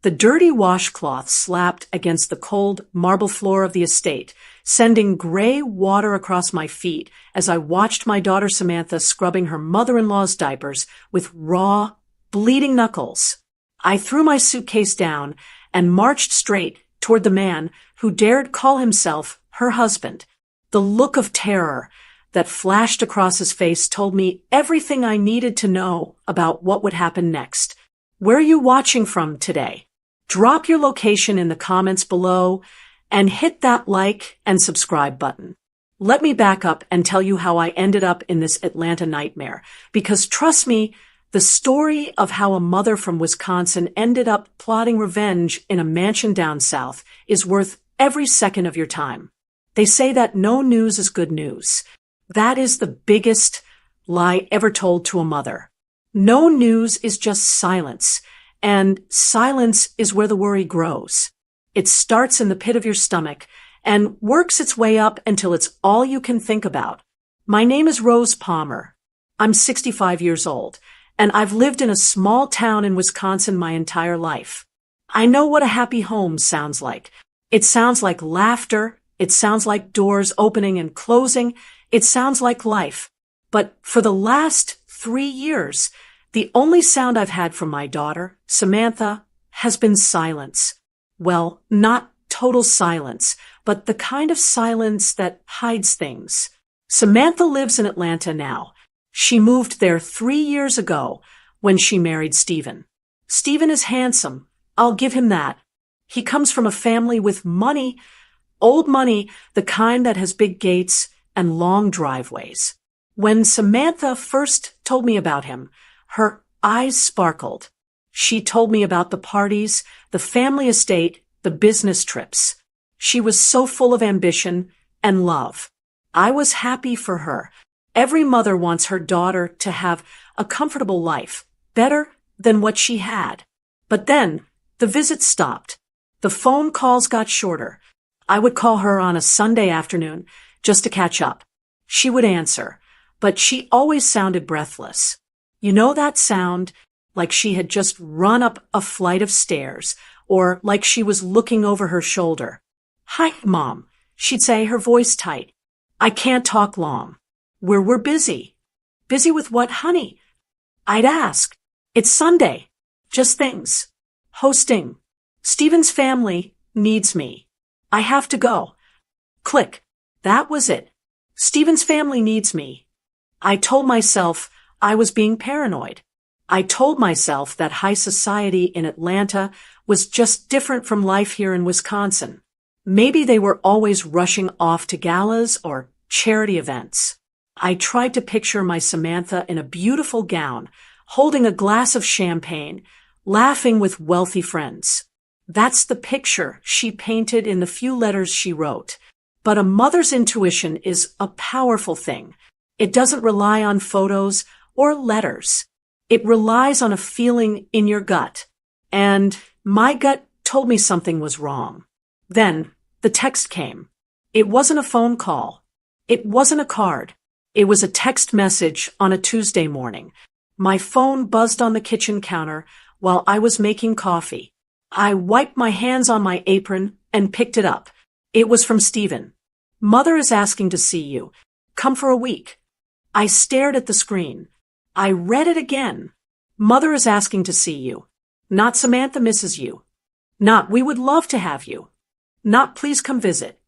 The dirty washcloth slapped against the cold marble floor of the estate, sending gray water across my feet as I watched my daughter Samantha scrubbing her mother-in-law's diapers with raw, bleeding knuckles. I threw my suitcase down and marched straight toward the man who dared call himself her husband. The look of terror that flashed across his face told me everything I needed to know about what would happen next. Where are you watching from today? Drop your location in the comments below and hit that like and subscribe button. Let me back up and tell you how I ended up in this Atlanta nightmare, because trust me, the story of how a mother from Wisconsin ended up plotting revenge in a mansion down south is worth every second of your time. They say that no news is good news. That is the biggest lie ever told to a mother. No news is just silence. And silence is where the worry grows. It starts in the pit of your stomach and works its way up until it's all you can think about. My name is Rose Palmer. I'm 65 years old, and I've lived in a small town in Wisconsin my entire life. I know what a happy home sounds like. It sounds like laughter. It sounds like doors opening and closing. It sounds like life. But for the last 3 years, the only sound I've had from my daughter, Samantha, has been silence. Well, not total silence, but the kind of silence that hides things. Samantha lives in Atlanta now. She moved there 3 years ago when she married Stephen. Stephen is handsome. I'll give him that. He comes from a family with money, old money, the kind that has big gates and long driveways. When Samantha first told me about him, her eyes sparkled. She told me about the parties, the family estate, the business trips. She was so full of ambition and love. I was happy for her. Every mother wants her daughter to have a comfortable life, better than what she had. But then the visits stopped. The phone calls got shorter. I would call her on a Sunday afternoon just to catch up. She would answer, but she always sounded breathless. You know that sound, like she had just run up a flight of stairs, or like she was looking over her shoulder. "Hi, Mom," she'd say, her voice tight. "I can't talk long. We're busy." "Busy with what, honey?" I'd ask. "It's Sunday. Just things. Hosting. Stephen's family needs me. I have to go." Click. That was it. Stephen's family needs me. I told myself I was being paranoid. I told myself that high society in Atlanta was just different from life here in Wisconsin. Maybe they were always rushing off to galas or charity events. I tried to picture my Samantha in a beautiful gown, holding a glass of champagne, laughing with wealthy friends. That's the picture she painted in the few letters she wrote. But a mother's intuition is a powerful thing. It doesn't rely on photos or letters. It relies on a feeling in your gut. And my gut told me something was wrong. Then the text came. It wasn't a phone call. It wasn't a card. It was a text message on a Tuesday morning. My phone buzzed on the kitchen counter while I was making coffee. I wiped my hands on my apron and picked it up. It was from Stephen. "Mother is asking to see you. Come for a week." I stared at the screen. I read it again. "Mother is asking to see you. Not Samantha misses you. Not we would love to have you. Not please come visit."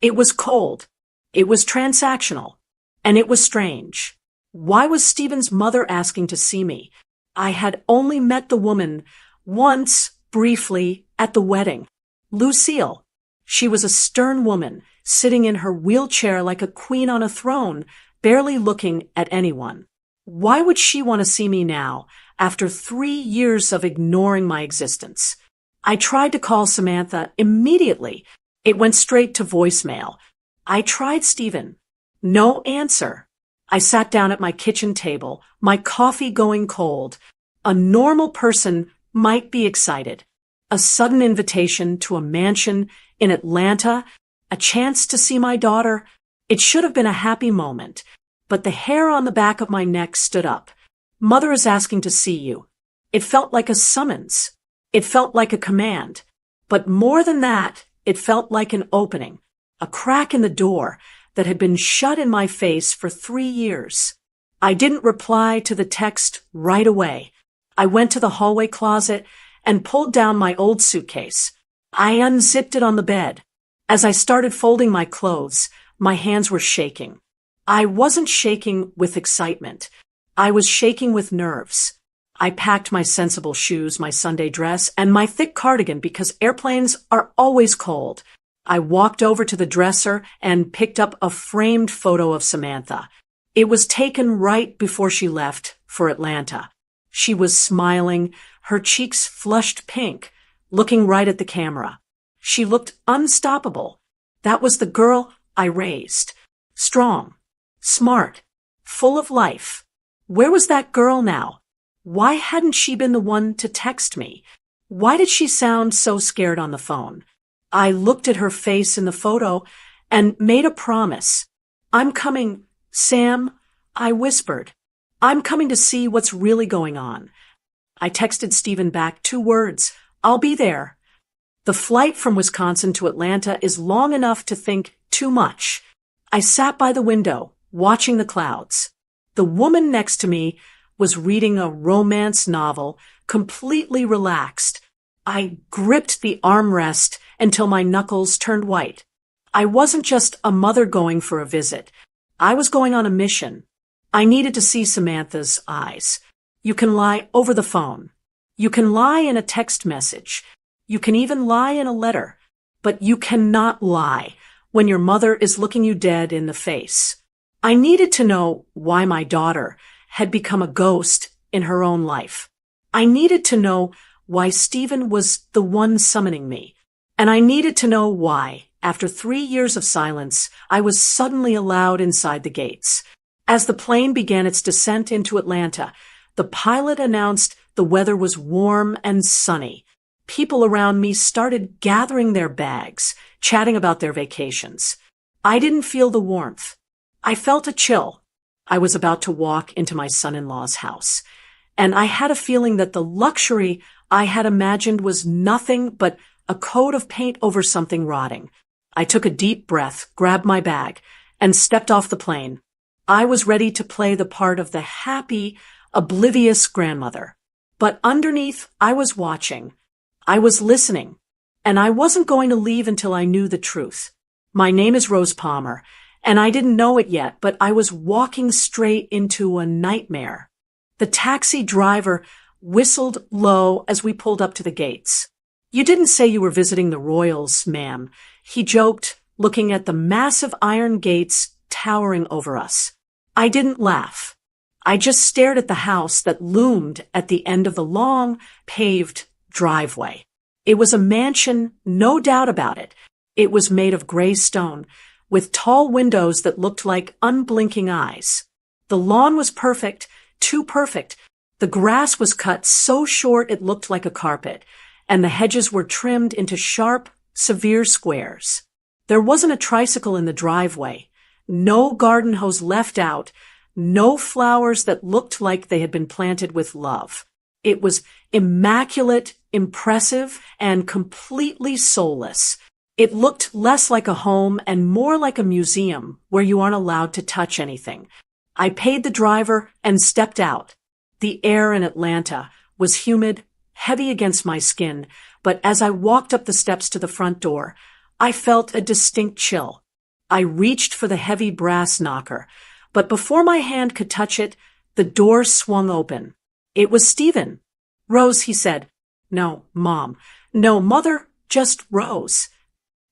It was cold. It was transactional. And it was strange. Why was Stephen's mother asking to see me? I had only met the woman once, briefly, at the wedding. Lucille. She was a stern woman, sitting in her wheelchair like a queen on a throne, barely looking at anyone. Why would she want to see me now, after 3 years of ignoring my existence? I tried to call Samantha immediately. It went straight to voicemail. I tried Stephen. No answer. I sat down at my kitchen table, my coffee going cold. A normal person might be excited. A sudden invitation to a mansion in Atlanta, a chance to see my daughter. It should have been a happy moment, but the hair on the back of my neck stood up. "Mother is asking to see you." It felt like a summons. It felt like a command. But more than that, it felt like an opening, a crack in the door that had been shut in my face for 3 years. I didn't reply to the text right away. I went to the hallway closet and pulled down my old suitcase. I unzipped it on the bed. As I started folding my clothes, my hands were shaking. I wasn't shaking with excitement. I was shaking with nerves. I packed my sensible shoes, my Sunday dress, and my thick cardigan because airplanes are always cold. I walked over to the dresser and picked up a framed photo of Samantha. It was taken right before she left for Atlanta. She was smiling, her cheeks flushed pink, looking right at the camera. She looked unstoppable. That was the girl I raised. Strong, smart, full of life. Where was that girl now? Why hadn't she been the one to text me? Why did she sound so scared on the phone? I looked at her face in the photo and made a promise. "I'm coming, Sam," I whispered. "I'm coming to see what's really going on." I texted Stephen back 2 words. "I'll be there." The flight from Wisconsin to Atlanta is long enough to think too much. I sat by the window, watching the clouds. The woman next to me was reading a romance novel, completely relaxed. I gripped the armrest until my knuckles turned white. I wasn't just a mother going for a visit. I was going on a mission. I needed to see Samantha's eyes. You can lie over the phone. You can lie in a text message. You can even lie in a letter. But you cannot lie when your mother is looking you dead in the face. I needed to know why my daughter had become a ghost in her own life. I needed to know why Stephen was the one summoning me. And I needed to know why, after 3 years of silence, I was suddenly allowed inside the gates. As the plane began its descent into Atlanta, the pilot announced the weather was warm and sunny. People around me started gathering their bags, chatting about their vacations. I didn't feel the warmth. I felt a chill. I was about to walk into my son-in-law's house, and I had a feeling that the luxury I had imagined was nothing but a coat of paint over something rotting. I took a deep breath, grabbed my bag, and stepped off the plane. I was ready to play the part of the happy, oblivious grandmother. But underneath, I was watching. I was listening. And I wasn't going to leave until I knew the truth. My name is Rose Palmer, and I didn't know it yet, but I was walking straight into a nightmare. The taxi driver whistled low as we pulled up to the gates. "You didn't say you were visiting the Royals, ma'am," he joked, looking at the massive iron gates towering over us. I didn't laugh. I just stared at the house that loomed at the end of the long, paved driveway. It was a mansion, no doubt about it. It was made of gray stone, with tall windows that looked like unblinking eyes. The lawn was perfect, too perfect. The grass was cut so short it looked like a carpet, and the hedges were trimmed into sharp, severe squares. There wasn't a tricycle in the driveway, no garden hose left out, no flowers that looked like they had been planted with love. It was immaculate, impressive, and completely soulless. It looked less like a home and more like a museum where you aren't allowed to touch anything. I paid the driver and stepped out. The air in Atlanta was humid, heavy against my skin, but as I walked up the steps to the front door, I felt a distinct chill. I reached for the heavy brass knocker, but before my hand could touch it, the door swung open. It was Stephen. "Rose," he said. "No, Mom. No, Mother, just Rose."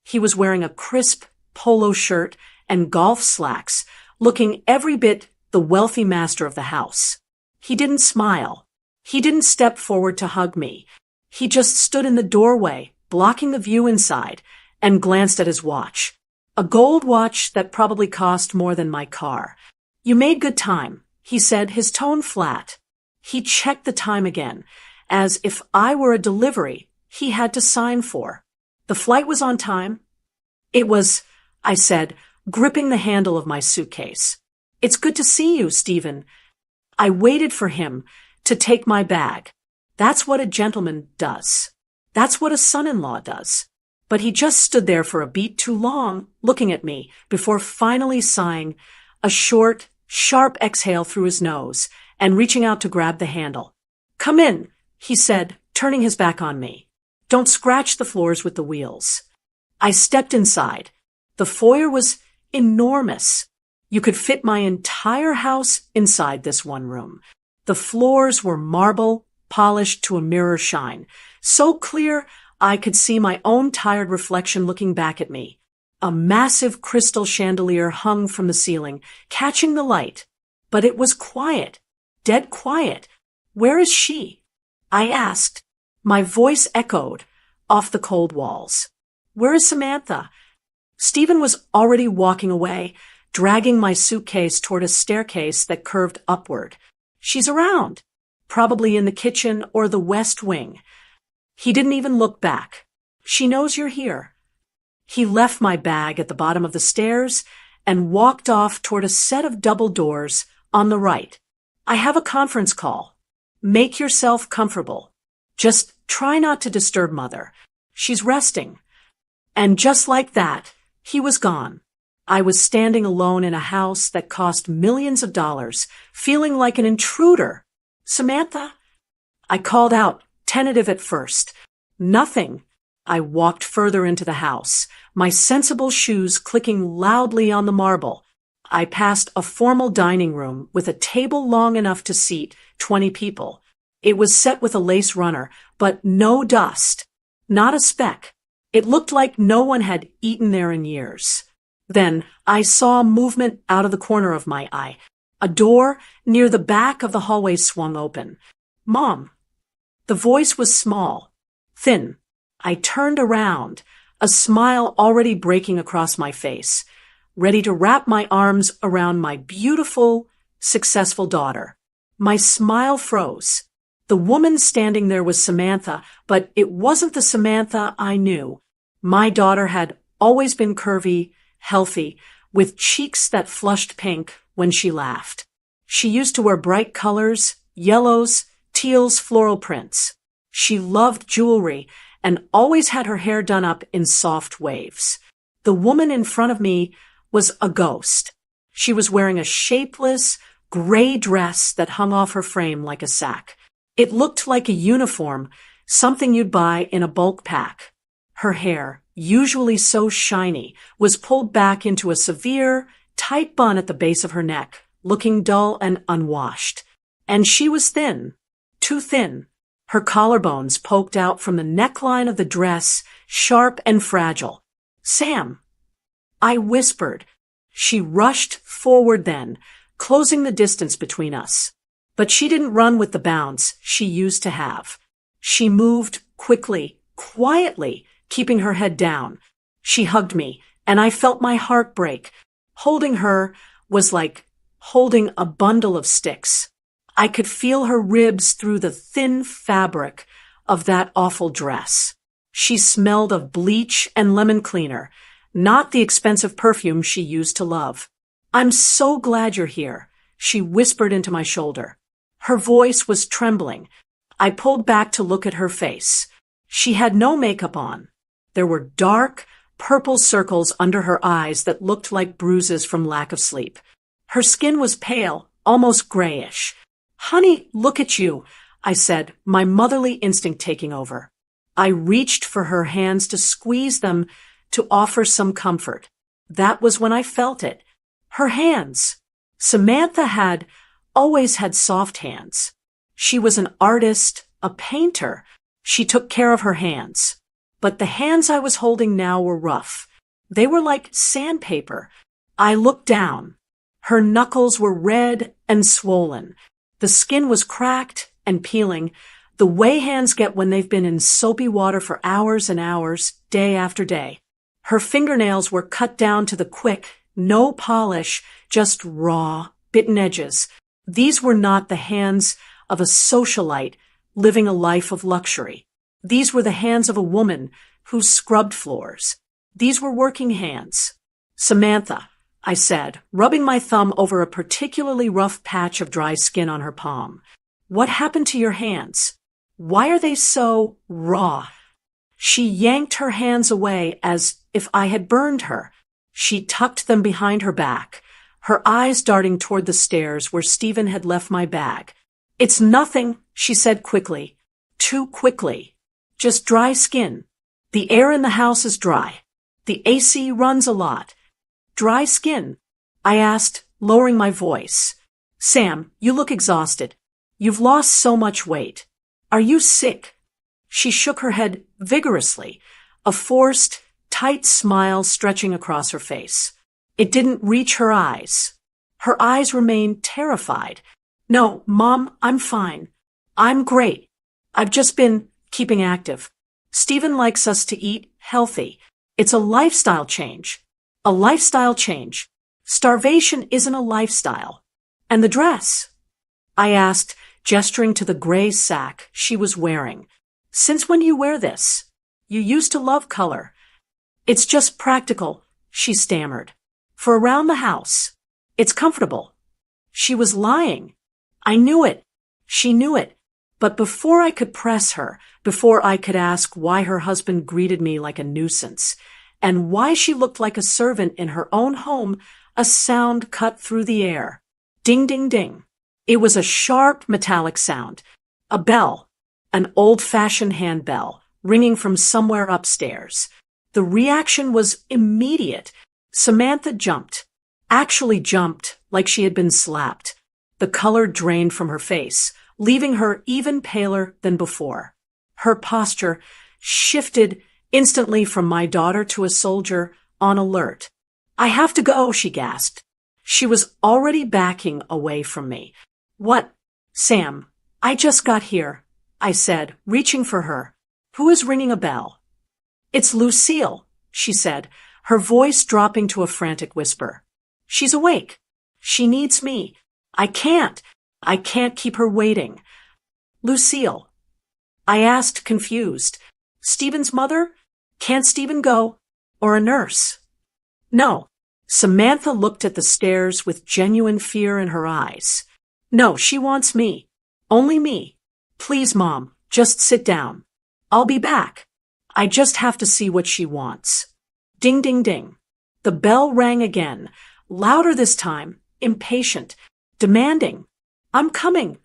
He was wearing a crisp polo shirt and golf slacks, looking every bit the wealthy master of the house. He didn't smile. He didn't step forward to hug me. He just stood in the doorway, blocking the view inside, and glanced at his watch. A gold watch that probably cost more than my car. "You made good time," he said, his tone flat. He checked the time again, as if I were a delivery he had to sign for. "The flight was on time?" "It was," I said, gripping the handle of my suitcase. "It's good to see you, Stephen." I waited for him to take my bag. That's what a gentleman does. That's what a son-in-law does. But he just stood there for a beat too long, looking at me, before finally sighing a short, sharp exhale through his nose and reaching out to grab the handle. "Come in," he said, turning his back on me. "Don't scratch the floors with the wheels." I stepped inside. The foyer was enormous. You could fit my entire house inside this one room. The floors were marble, polished to a mirror shine, so clear I could see my own tired reflection looking back at me. A massive crystal chandelier hung from the ceiling, catching the light. But it was quiet, dead quiet. "Where is she?" I asked. My voice echoed off the cold walls. "Where is Samantha?" Stephen was already walking away, dragging my suitcase toward a staircase that curved upward. "She's around, probably in the kitchen or the west wing." He didn't even look back. "She knows you're here." He left my bag at the bottom of the stairs and walked off toward a set of double doors on the right. "I have a conference call. Make yourself comfortable. Just try not to disturb Mother. She's resting." And just like that, he was gone. I was standing alone in a house that cost millions of dollars, feeling like an intruder. "Samantha?" I called out, tentative at first. Nothing. I walked further into the house, my sensible shoes clicking loudly on the marble. I passed a formal dining room with a table long enough to seat 20 people. It was set with a lace runner, but no dust. Not a speck. It looked like no one had eaten there in years. Then I saw movement out of the corner of my eye. A door near the back of the hallway swung open. "Mom." The voice was small, thin. I turned around, a smile already breaking across my face, ready to wrap my arms around my beautiful, successful daughter. My smile froze. The woman standing there was Samantha, but it wasn't the Samantha I knew. My daughter had always been curvy, healthy, with cheeks that flushed pink when she laughed. She used to wear bright colors, yellows, teals, floral prints. She loved jewelry and always had her hair done up in soft waves. The woman in front of me was a ghost. She was wearing a shapeless, gray dress that hung off her frame like a sack. It looked like a uniform, something you'd buy in a bulk pack. Her hair, usually so shiny, was pulled back into a severe, tight bun at the base of her neck, looking dull and unwashed. And she was thin, too thin. Her collarbones poked out from the neckline of the dress, sharp and fragile. "Sam," I whispered. She rushed forward then, closing the distance between us. But she didn't run with the bounce she used to have. She moved quickly, quietly, keeping her head down. She hugged me, and I felt my heart break. Holding her was like holding a bundle of sticks. I could feel her ribs through the thin fabric of that awful dress. She smelled of bleach and lemon cleaner, not the expensive perfume she used to love. "I'm so glad you're here," she whispered into my shoulder. Her voice was trembling. I pulled back to look at her face. She had no makeup on. There were dark, purple circles under her eyes that looked like bruises from lack of sleep. Her skin was pale, almost grayish. "Honey, look at you," I said, my motherly instinct taking over. I reached for her hands to squeeze them, to offer some comfort. That was when I felt it. Her hands. Samantha had always had soft hands. She was an artist, a painter. She took care of her hands. But the hands I was holding now were rough. They were like sandpaper. I looked down. Her knuckles were red and swollen. The skin was cracked and peeling, the way hands get when they've been in soapy water for hours and hours, day after day. Her fingernails were cut down to the quick, no polish, just raw, bitten edges. These were not the hands of a socialite living a life of luxury. These were the hands of a woman who scrubbed floors. These were working hands. "Samantha," I said, rubbing my thumb over a particularly rough patch of dry skin on her palm. "What happened to your hands? Why are they so raw? She yanked her hands away as if I had burned her. She tucked them behind her back, her eyes darting toward the stairs where Stephen had left my bag. It's nothing, she said quickly. Too quickly. Just dry skin. The air in the house is dry. The AC runs a lot. Dry skin? I asked, lowering my voice. Sam, you look exhausted. You've lost so much weight. Are you sick? She shook her head vigorously, a forced, tight smile stretching across her face. It didn't reach her eyes. Her eyes remained terrified. No, Mom, I'm fine. I'm great. I've just been keeping active. Stephen likes us to eat healthy. It's a lifestyle change. A lifestyle change. Starvation isn't a lifestyle. And the dress? I asked, gesturing to the gray sack she was wearing. Since when do you wear this? You used to love color. It's just practical, she stammered. For around the house. It's comfortable. She was lying. I knew it. She knew it. But before I could press her, before I could ask why her husband greeted me like a nuisance, and why she looked like a servant in her own home, a sound cut through the air. Ding, ding, ding. It was a sharp, metallic sound. A bell. An old-fashioned handbell, ringing from somewhere upstairs. The reaction was immediate. Samantha jumped. Actually jumped like she had been slapped. The color drained from her face, leaving her even paler than before. Her posture shifted instantly from my daughter to a soldier on alert. I have to go, she gasped. She was already backing away from me. What? Sam, I just got here, I said, reaching for her. Who is ringing a bell? It's Lucille, she said, her voice dropping to a frantic whisper. She's awake. She needs me. I can't keep her waiting. Lucille. I asked, confused. Stephen's mother? Can't Stephen go? Or a nurse? No. Samantha looked at the stairs with genuine fear in her eyes. No, she wants me. Only me. Please, Mom, just sit down. I'll be back. I just have to see what she wants. Ding, ding, ding. The bell rang again, louder this time, impatient, demanding. I'm coming.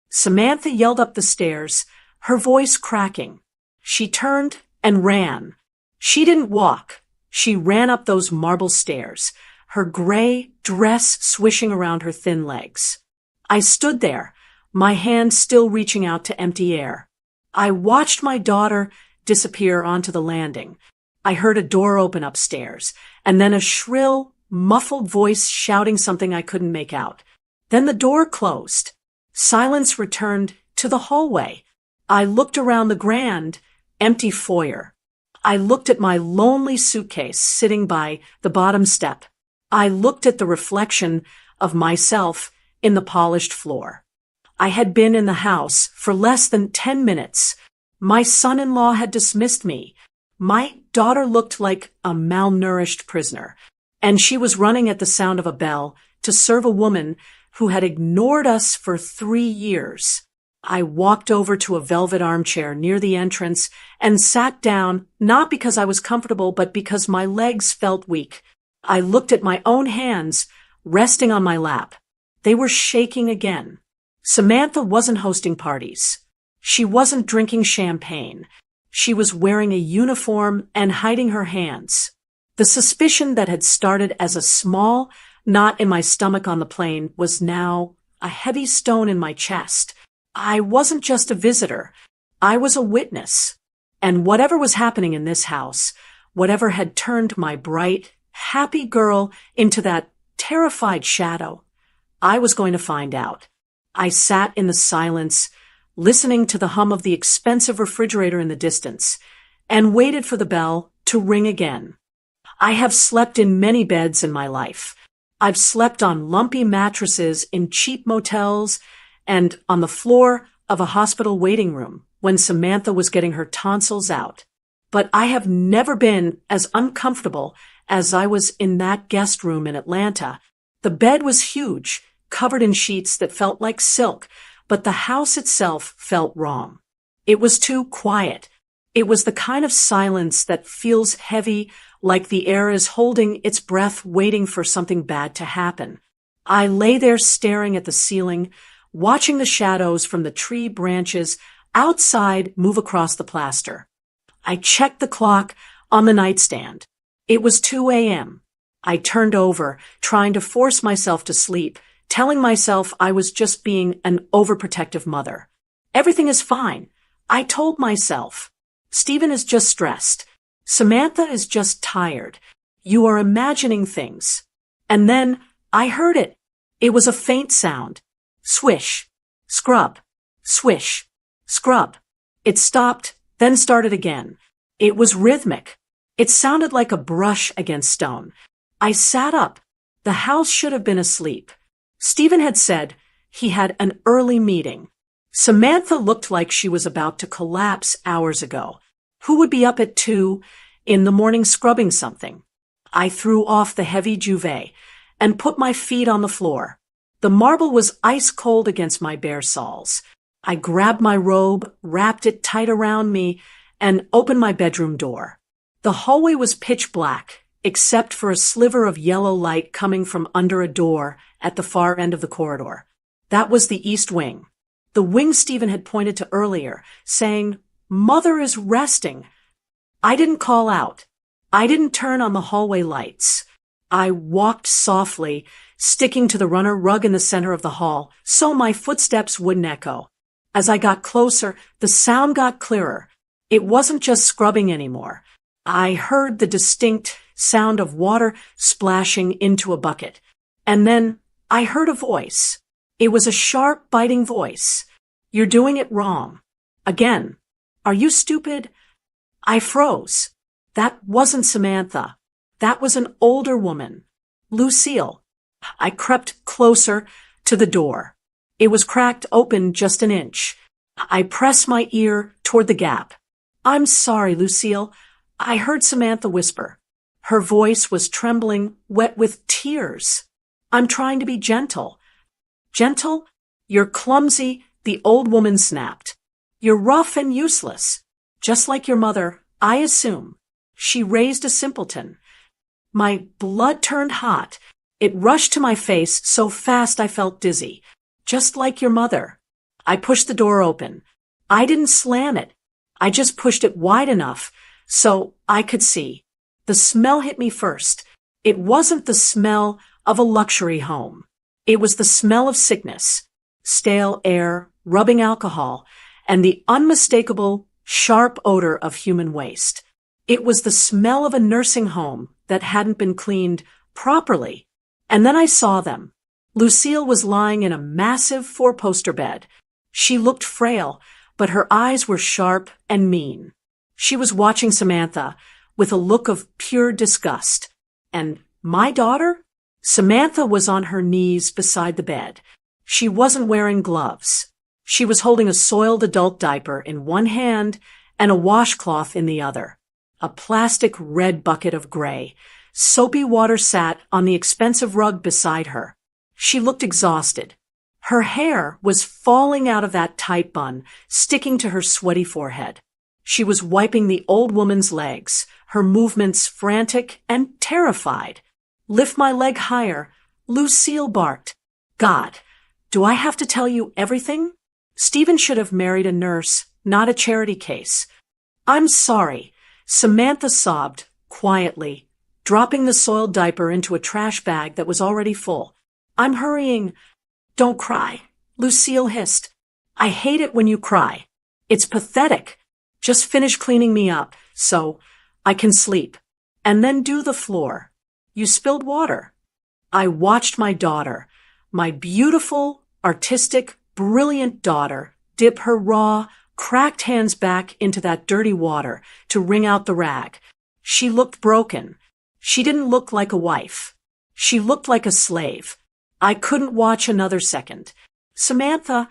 Samantha yelled up the stairs, her voice cracking. She turned and ran. She didn't walk. She ran up those marble stairs, her gray dress swishing around her thin legs. I stood there, my hand still reaching out to empty air. I watched my daughter disappear onto the landing. I heard a door open upstairs, and then a shrill, muffled voice shouting something I couldn't make out. Then the door closed. Silence returned to the hallway. I looked around the grand, empty foyer. I looked at my lonely suitcase sitting by the bottom step. I looked at the reflection of myself in the polished floor. I had been in the house for less than 10 minutes. My son-in-law had dismissed me. My daughter looked like a malnourished prisoner, and she was running at the sound of a bell to serve a woman who had ignored us for 3 years. I walked over to a velvet armchair near the entrance and sat down, not because I was comfortable, but because my legs felt weak. I looked at my own hands resting on my lap. They were shaking again. Samantha wasn't hosting parties. She wasn't drinking champagne. She was wearing a uniform and hiding her hands. The suspicion that had started as a small knot in my stomach on the plane was now a heavy stone in my chest. I wasn't just a visitor. I was a witness. And whatever was happening in this house, whatever had turned my bright, happy girl into that terrified shadow, I was going to find out. I sat in the silence, listening to the hum of the expensive refrigerator in the distance, and waited for the bell to ring again. I have slept in many beds in my life. I've slept on lumpy mattresses in cheap motels and on the floor of a hospital waiting room when Samantha was getting her tonsils out. But I have never been as uncomfortable as I was in that guest room in Atlanta. The bed was huge, covered in sheets that felt like silk, but the house itself felt wrong. It was too quiet. It was the kind of silence that feels heavy, like the air is holding its breath waiting for something bad to happen. I lay there staring at the ceiling, watching the shadows from the tree branches outside move across the plaster. I checked the clock on the nightstand. It was 2 a.m. I turned over, trying to force myself to sleep, telling myself I was just being an overprotective mother. Everything is fine, I told myself. Stephen is just stressed. Samantha is just tired. You are imagining things. And then I heard it. It was a faint sound. Swish. Scrub. Swish. Scrub. It stopped, then started again. It was rhythmic. It sounded like a brush against stone. I sat up. The house should have been asleep. Stephen had said he had an early meeting. Samantha looked like she was about to collapse hours ago. Who would be up at 2 in the morning scrubbing something? I threw off the heavy duvet and put my feet on the floor. The marble was ice cold against my bare soles. I grabbed my robe, wrapped it tight around me, and opened my bedroom door. The hallway was pitch black, except for a sliver of yellow light coming from under a door at the far end of the corridor. That was the east wing. The wing Stephen had pointed to earlier, saying, "Mother is resting." I didn't call out. I didn't turn on the hallway lights. I walked softly, sticking to the runner rug in the center of the hall, so my footsteps wouldn't echo. As I got closer, the sound got clearer. It wasn't just scrubbing anymore. I heard the distinct sound of water splashing into a bucket. And then I heard a voice. It was a sharp, biting voice. "You're doing it wrong. Again. Are you stupid?" I froze. That wasn't Samantha. That was an older woman. Lucille. I crept closer to the door. It was cracked open just an inch. I pressed my ear toward the gap. "I'm sorry, Lucille," I heard Samantha whisper. Her voice was trembling, wet with tears. "I'm trying to be gentle." "Gentle? You're clumsy," the old woman snapped. "You're rough and useless. Just like your mother, I assume." She raised a simpleton. My blood turned hot. It rushed to my face so fast I felt dizzy. "Just like your mother." I pushed the door open. I didn't slam it. I just pushed it wide enough so I could see. The smell hit me first. It wasn't the smell of a luxury home. It was the smell of sickness, stale air, rubbing alcohol, and the unmistakable, sharp odor of human waste. It was the smell of a nursing home that hadn't been cleaned properly. And then I saw them. Lucille was lying in a massive four-poster bed. She looked frail, but her eyes were sharp and mean. She was watching Samantha with a look of pure disgust. And my daughter? Samantha was on her knees beside the bed. She wasn't wearing gloves. She was holding a soiled adult diaper in one hand and a washcloth in the other. A plastic red bucket of gray. Soapy water sat on the expensive rug beside her. She looked exhausted. Her hair was falling out of that tight bun, sticking to her sweaty forehead. She was wiping the old woman's legs, her movements frantic and terrified. "Lift my leg higher," Lucille barked. "God, do I have to tell you everything?" Stephen should have married a nurse, not a charity case. "I'm sorry," Samantha sobbed, quietly, dropping the soiled diaper into a trash bag that was already full. "I'm hurrying." "Don't cry," Lucille hissed. "I hate it when you cry. It's pathetic. Just finish cleaning me up, so I can sleep. And then do the floor. You spilled water." I watched my daughter, my beautiful, artistic, brilliant daughter, dip her raw, cracked hands back into that dirty water to wring out the rag. She looked broken. She didn't look like a wife. She looked like a slave. I couldn't watch another second. "Samantha,"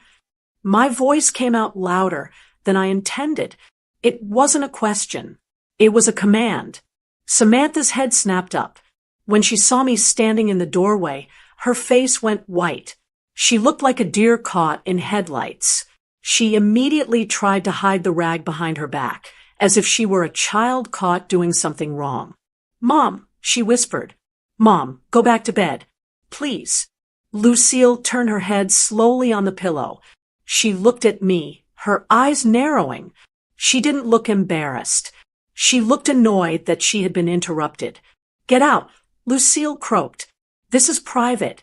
my voice came out louder than I intended. It wasn't a question. It was a command. Samantha's head snapped up. When she saw me standing in the doorway, her face went white. She looked like a deer caught in headlights. She immediately tried to hide the rag behind her back, as if she were a child caught doing something wrong. "Mom," she whispered. "Mom, go back to bed. Please." Lucille turned her head slowly on the pillow. She looked at me, her eyes narrowing. She didn't look embarrassed. She looked annoyed that she had been interrupted. "Get out," Lucille croaked. "This is private."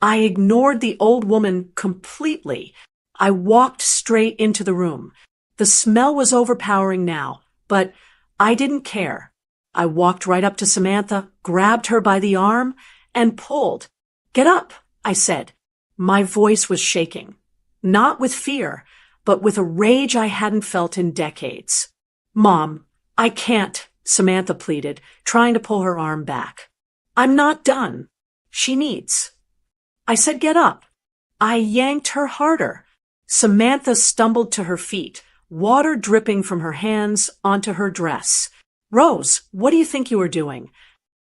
I ignored the old woman completely. I walked straight into the room. The smell was overpowering now, but I didn't care. I walked right up to Samantha, grabbed her by the arm, and pulled. "Get up," I said. My voice was shaking. Not with fear, but with a rage I hadn't felt in decades. "Mom, I can't," Samantha pleaded, trying to pull her arm back. "I'm not done. She needs." I said, "Get up." I yanked her harder. Samantha stumbled to her feet, water dripping from her hands onto her dress. "Rose, what do you think you are doing?"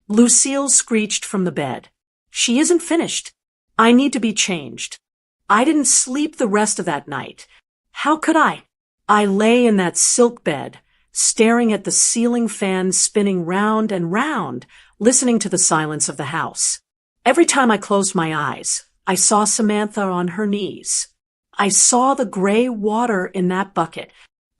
Lucille screeched from the bed. "She isn't finished. I need to be changed." I didn't sleep the rest of that night. How could I? I lay in that silk bed, staring at the ceiling fan spinning round and round, listening to the silence of the house. Every time I closed my eyes, I saw Samantha on her knees. I saw the gray water in that bucket.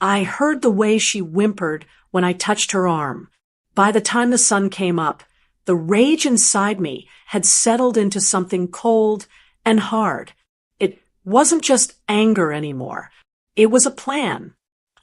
I heard the way she whimpered when I touched her arm. By the time the sun came up, the rage inside me had settled into something cold and hard. It wasn't just anger anymore. It was a plan.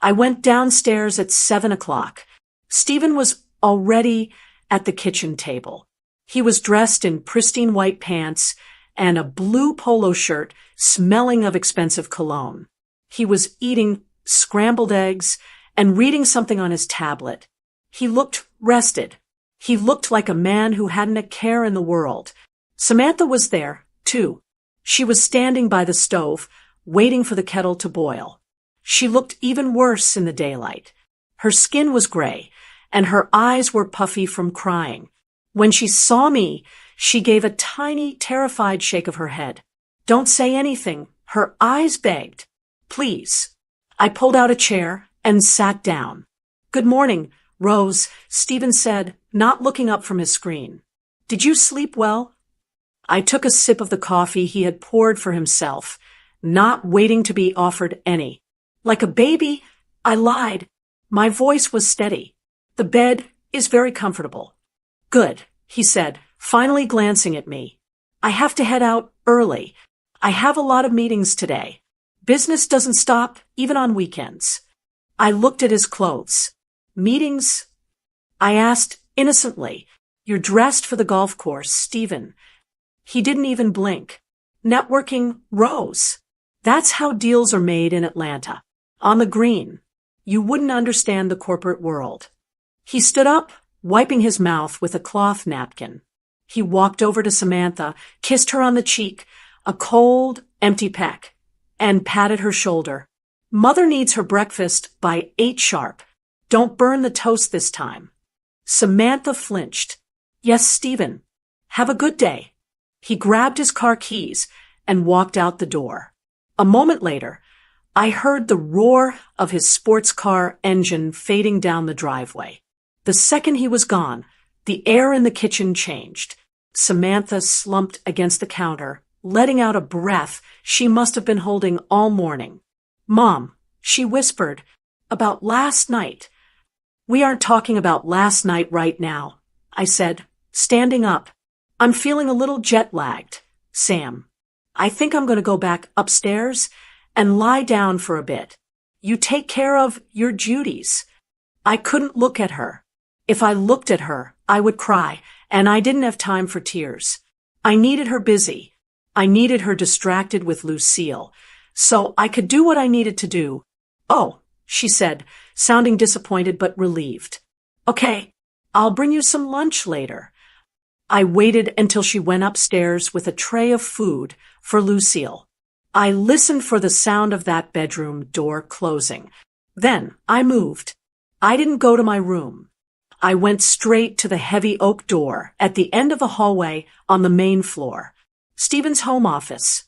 I went downstairs at 7 o'clock. Stephen was already at the kitchen table. He was dressed in pristine white pants and a blue polo shirt smelling of expensive cologne. He was eating scrambled eggs and reading something on his tablet. He looked rested. He looked like a man who hadn't a care in the world. Samantha was there, too. She was standing by the stove, waiting for the kettle to boil. She looked even worse in the daylight. Her skin was gray, and her eyes were puffy from crying. When she saw me, she gave a tiny, terrified shake of her head. "Don't say anything," her eyes begged. "Please." I pulled out a chair and sat down. "Good morning, Rose," Stephen said, not looking up from his screen. "Did you sleep well?" I took a sip of the coffee he had poured for himself, not waiting to be offered any. Like a baby, I lied. My voice was steady. "The bed is very comfortable." "Good," he said, finally glancing at me. "I have to head out early. I have a lot of meetings today. Business doesn't stop, even on weekends." I looked at his clothes. "Meetings?" I asked innocently. "You're dressed for the golf course, Stephen." He didn't even blink. "Networking, Rose. That's how deals are made in Atlanta. On the green. You wouldn't understand the corporate world." He stood up, wiping his mouth with a cloth napkin. He walked over to Samantha, kissed her on the cheek, a cold, empty peck, and patted her shoulder. "Mother needs her breakfast by 8 sharp. Don't burn the toast this time." Samantha flinched. "Yes, Stephen. Have a good day." He grabbed his car keys and walked out the door. A moment later, I heard the roar of his sports car engine fading down the driveway. The second he was gone, the air in the kitchen changed. Samantha slumped against the counter, letting out a breath she must have been holding all morning. "Mom," she whispered, "about last night." "We aren't talking about last night right now," I said, standing up. "I'm feeling a little jet-lagged, Sam. I think I'm going to go back upstairs and lie down for a bit. You take care of your Judy's." I couldn't look at her. If I looked at her, I would cry, and I didn't have time for tears. I needed her busy. I needed her distracted with Lucille, so I could do what I needed to do. "Oh," she said, sounding disappointed but relieved. "Okay, I'll bring you some lunch later." I waited until she went upstairs with a tray of food for Lucille. I listened for the sound of that bedroom door closing. Then I moved. I didn't go to my room. I went straight to the heavy oak door at the end of a hallway on the main floor. Stephen's home office.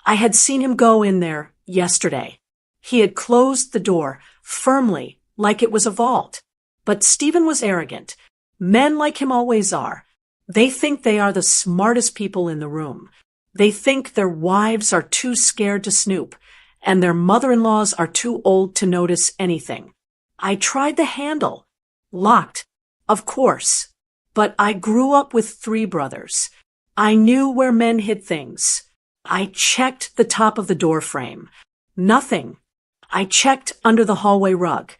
I had seen him go in there yesterday. He had closed the door firmly, like it was a vault. But Stephen was arrogant. Men like him always are. They think they are the smartest people in the room. They think their wives are too scared to snoop, and their mother-in-laws are too old to notice anything. I tried the handle. Locked, of course. But I grew up with 3 brothers. I knew where men hid things. I checked the top of the door frame. Nothing. I checked under the hallway rug.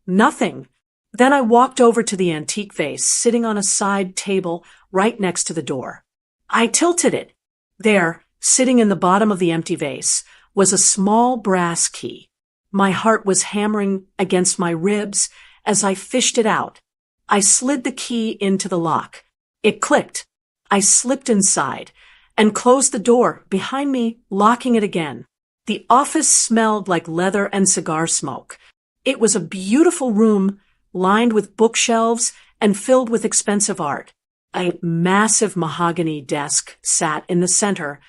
Nothing. Then I walked over to the antique vase sitting on a side table right next to the door. I tilted it. There, sitting in the bottom of the empty vase, was a small brass key. My heart was hammering against my ribs as I fished it out. I slid the key into the lock. It clicked. I slipped inside and closed the door behind me, locking it again. The office smelled like leather and cigar smoke. It was a beautiful room, lined with bookshelves and filled with expensive art. A massive mahogany desk sat in the center,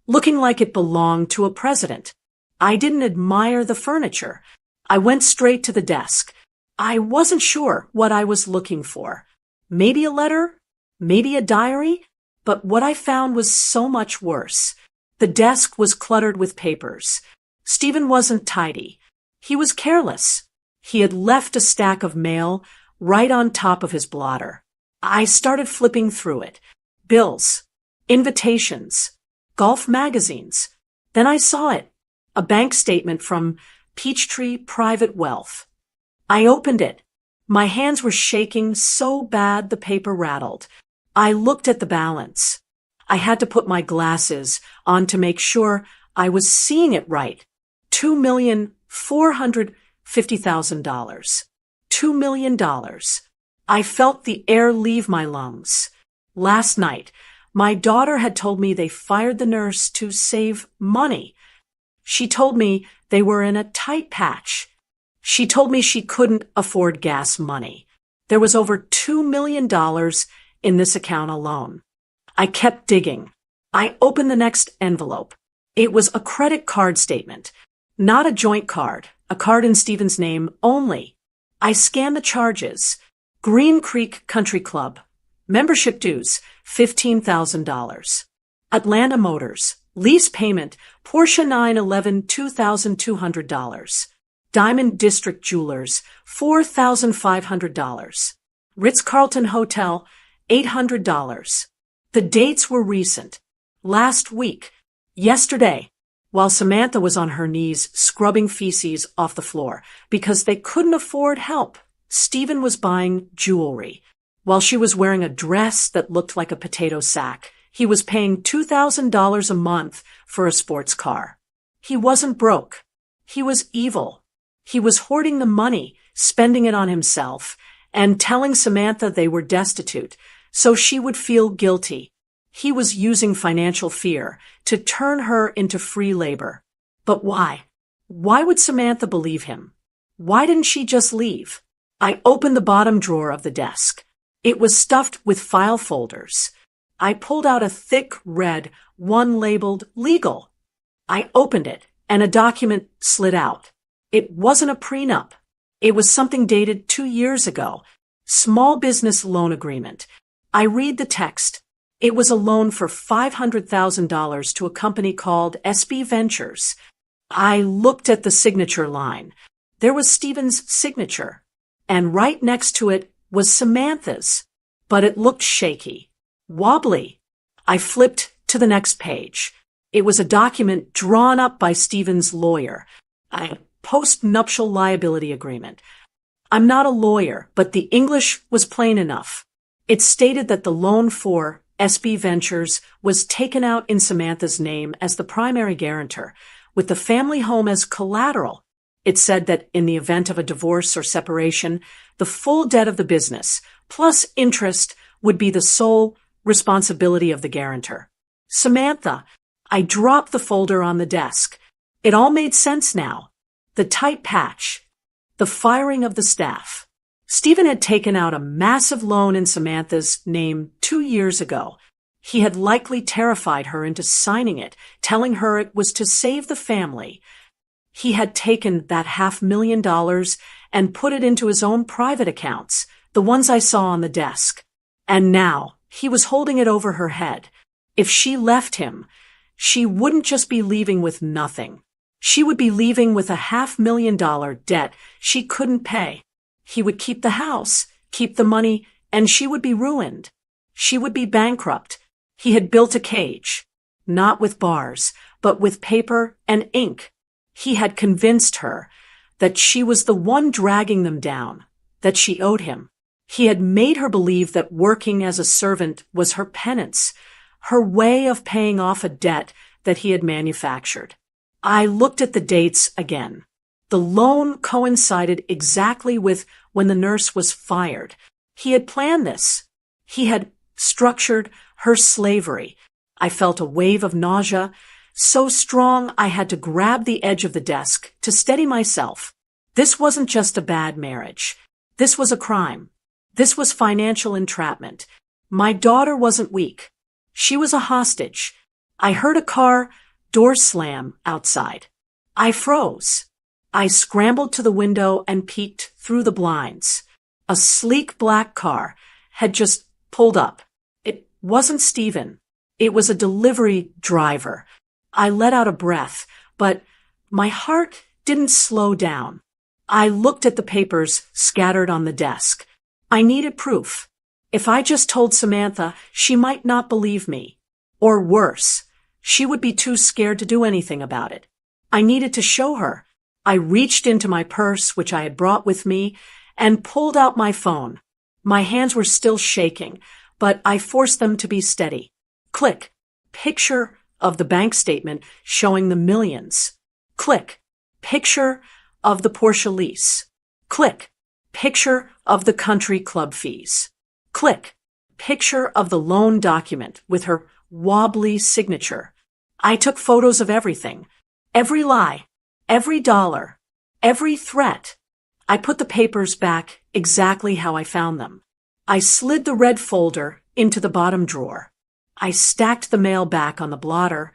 looking like it belonged to a president. I didn't admire the furniture. I went straight to the desk. I wasn't sure what I was looking for. Maybe a letter? Maybe a diary? But what I found was so much worse. The desk was cluttered with papers. Stephen wasn't tidy. He was careless. He had left a stack of mail right on top of his blotter. I started flipping through it. Bills, invitations, golf magazines. Then I saw it. A bank statement from Peachtree Private Wealth. I opened it. My hands were shaking so bad the paper rattled. I looked at the balance. I had to put my glasses on to make sure I was seeing it right. $2,450,000. $2 million. I felt the air leave my lungs. Last night, my daughter had told me they fired the nurse to save money. She told me they were in a tight patch. She told me she couldn't afford gas money. There was over $2 million in this account alone. I kept digging. I opened the next envelope. It was a credit card statement, not a joint card, a card in Stephen's name only. I scanned the charges. Green Creek Country Club. Membership dues, $15,000. Atlanta Motors. Lease payment, Porsche 911, $2,200. Diamond District Jewelers, $4,500. Ritz-Carlton Hotel, $800. The dates were recent. Last week. Yesterday. While Samantha was on her knees scrubbing feces off the floor because they couldn't afford help, Stephen was buying jewelry. While she was wearing a dress that looked like a potato sack, he was paying $2,000 a month for a sports car. He wasn't broke. He was evil. He was hoarding the money, spending it on himself, and telling Samantha they were destitute, so she would feel guilty. He was using financial fear to turn her into free labor. But why? Why would Samantha believe him? Why didn't she just leave? I opened the bottom drawer of the desk. It was stuffed with file folders. I pulled out a thick red one labeled legal. I opened it, and a document slid out. It wasn't a prenup. It was something dated 2 years ago. Small business loan agreement. I read the text. It was a loan for $500,000 to a company called SB Ventures. I looked at the signature line. There was Stephen's signature, and right next to it was Samantha's, but it looked shaky, wobbly. I flipped to the next page. It was a document drawn up by Stephen's lawyer, a post-nuptial liability agreement. I'm not a lawyer, but the English was plain enough. It stated that the loan for SB Ventures was taken out in Samantha's name as the primary guarantor, with the family home as collateral. It said that in the event of a divorce or separation, the full debt of the business, plus interest, would be the sole responsibility of the guarantor. Samantha, I dropped the folder on the desk. It all made sense now. The tight patch. The firing of the staff. Stephen had taken out a massive loan in Samantha's name 2 years ago. He had likely terrified her into signing it, telling her it was to save the family. He had taken that $500,000 and put it into his own private accounts, the ones I saw on the desk. And now he was holding it over her head. If she left him, she wouldn't just be leaving with nothing. She would be leaving with a $500,000 debt she couldn't pay. He would keep the house, keep the money, and she would be ruined. She would be bankrupt. He had built a cage, not with bars, but with paper and ink. He had convinced her that she was the one dragging them down, that she owed him. He had made her believe that working as a servant was her penance, her way of paying off a debt that he had manufactured. I looked at the dates again. The loan coincided exactly with when the nurse was fired. He had planned this. He had structured her slavery. I felt a wave of nausea, so strong I had to grab the edge of the desk to steady myself. This wasn't just a bad marriage. This was a crime. This was financial entrapment. My daughter wasn't weak. She was a hostage. I heard a car door slam outside. I froze. I scrambled to the window and peeked through the blinds. A sleek black car had just pulled up. It wasn't Stephen. It was a delivery driver. I let out a breath, but my heart didn't slow down. I looked at the papers scattered on the desk. I needed proof. If I just told Samantha, she might not believe me. Or worse, she would be too scared to do anything about it. I needed to show her. I reached into my purse, which I had brought with me, and pulled out my phone. My hands were still shaking, but I forced them to be steady. Click. Picture of the bank statement showing the millions. Click. Picture of the Porsche lease. Click. Picture of the country club fees. Click. Picture of the loan document with her wobbly signature. I took photos of everything. Every lie. Every dollar. Every threat. I put the papers back exactly how I found them. I slid the red folder into the bottom drawer. I stacked the mail back on the blotter,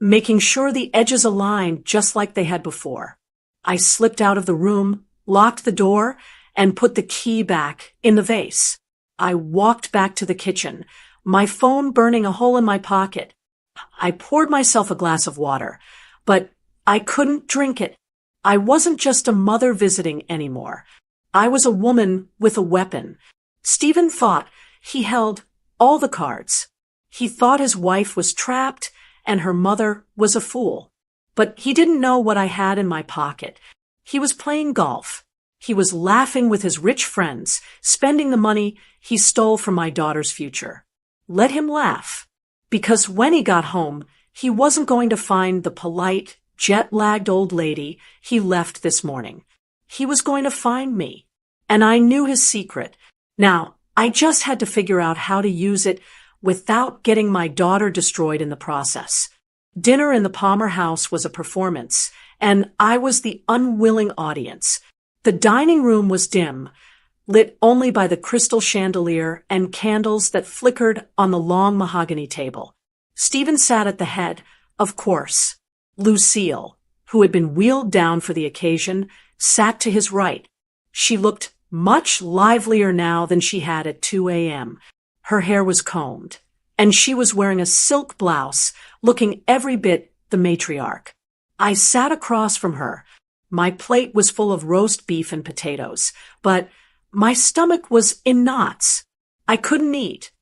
making sure the edges aligned just like they had before. I slipped out of the room, locked the door, and put the key back in the vase. I walked back to the kitchen, my phone burning a hole in my pocket. I poured myself a glass of water, but I couldn't drink it. I wasn't just a mother visiting anymore. I was a woman with a weapon. Stephen thought he held all the cards. He thought his wife was trapped and her mother was a fool. But he didn't know what I had in my pocket. He was playing golf. He was laughing with his rich friends, spending the money he stole from my daughter's future. Let him laugh. Because when he got home, he wasn't going to find the polite, jet-lagged old lady he left this morning. He was going to find me. And I knew his secret. Now, I just had to figure out how to use it without getting my daughter destroyed in the process. Dinner in the Palmer house was a performance, and I was the unwilling audience. The dining room was dim, lit only by the crystal chandelier and candles that flickered on the long mahogany table. Stephen sat at the head, of course. Lucille, who had been wheeled down for the occasion, sat to his right. She looked much livelier now than she had at 2 a.m. Her hair was combed, and she was wearing a silk blouse, looking every bit the matriarch. I sat across from her. My plate was full of roast beef and potatoes, but my stomach was in knots. I couldn't eat.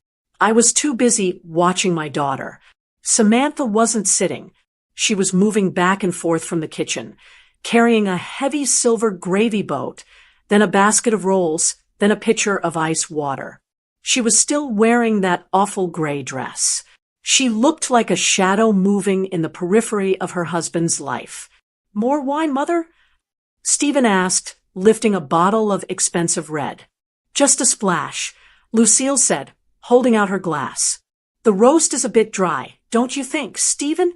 I was too busy watching my daughter. Samantha wasn't sitting. She was moving back and forth from the kitchen, carrying a heavy silver gravy boat, then a basket of rolls, then a pitcher of ice water. She was still wearing that awful gray dress. She looked like a shadow moving in the periphery of her husband's life. "More wine, Mother?" Stephen asked, lifting a bottle of expensive red. "Just a splash," Lucille said, holding out her glass. "The roast is a bit dry, don't you think, Stephen?"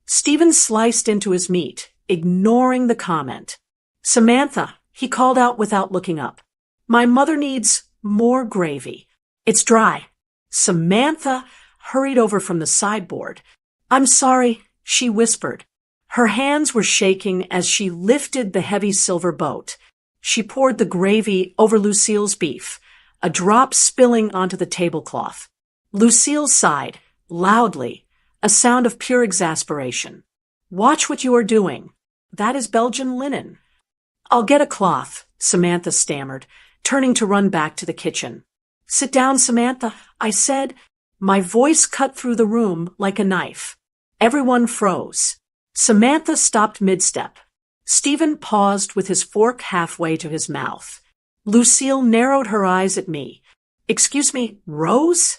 Stephen sliced into his meat, ignoring the comment. "Samantha," he called out without looking up. "My mother needs more gravy. It's dry." Samantha hurried over from the sideboard. "I'm sorry," she whispered. Her hands were shaking as she lifted the heavy silver boat. She poured the gravy over Lucille's beef, a drop spilling onto the tablecloth. Lucille sighed, loudly, a sound of pure exasperation. "Watch what you are doing. That is Belgian linen." "I'll get a cloth," Samantha stammered, turning to run back to the kitchen. "Sit down, Samantha," I said. My voice cut through the room like a knife. Everyone froze. Samantha stopped mid-step. Stephen paused with his fork halfway to his mouth. Lucille narrowed her eyes at me. "Excuse me, Rose?"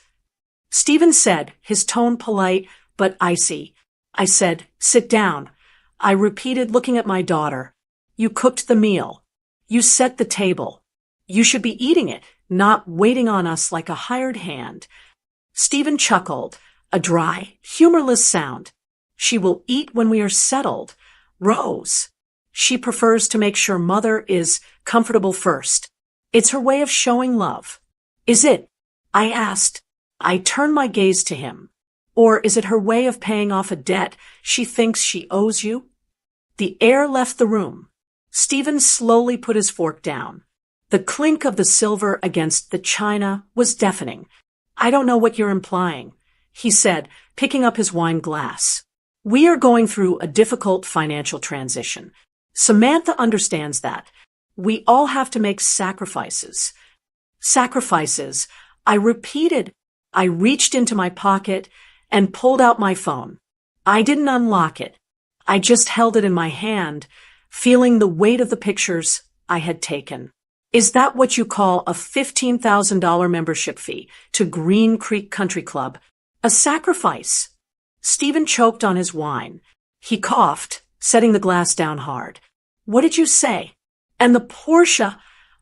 Stephen said, his tone polite but icy. I said, "Sit down." I repeated, looking at my daughter. "You cooked the meal. You set the table. You should be eating it, not waiting on us like a hired hand." Stephen chuckled, a dry, humorless sound. "She will eat when we are settled. Rose. She prefers to make sure Mother is comfortable first. It's her way of showing love." "Is it?" I asked. I turned my gaze to him. "Or is it her way of paying off a debt she thinks she owes you?" The air left the room. Stephen slowly put his fork down. The clink of the silver against the china was deafening. "I don't know what you're implying," he said, picking up his wine glass. "We are going through a difficult financial transition. Samantha understands that. We all have to make sacrifices." "Sacrifices," I repeated. I reached into my pocket and pulled out my phone. I didn't unlock it. I just held it in my hand, feeling the weight of the pictures I had taken. "Is that what you call a $15,000 membership fee to Green Creek Country Club? A sacrifice?" Stephen choked on his wine. He coughed, setting the glass down hard. "What did you say?" "And the Porsche,"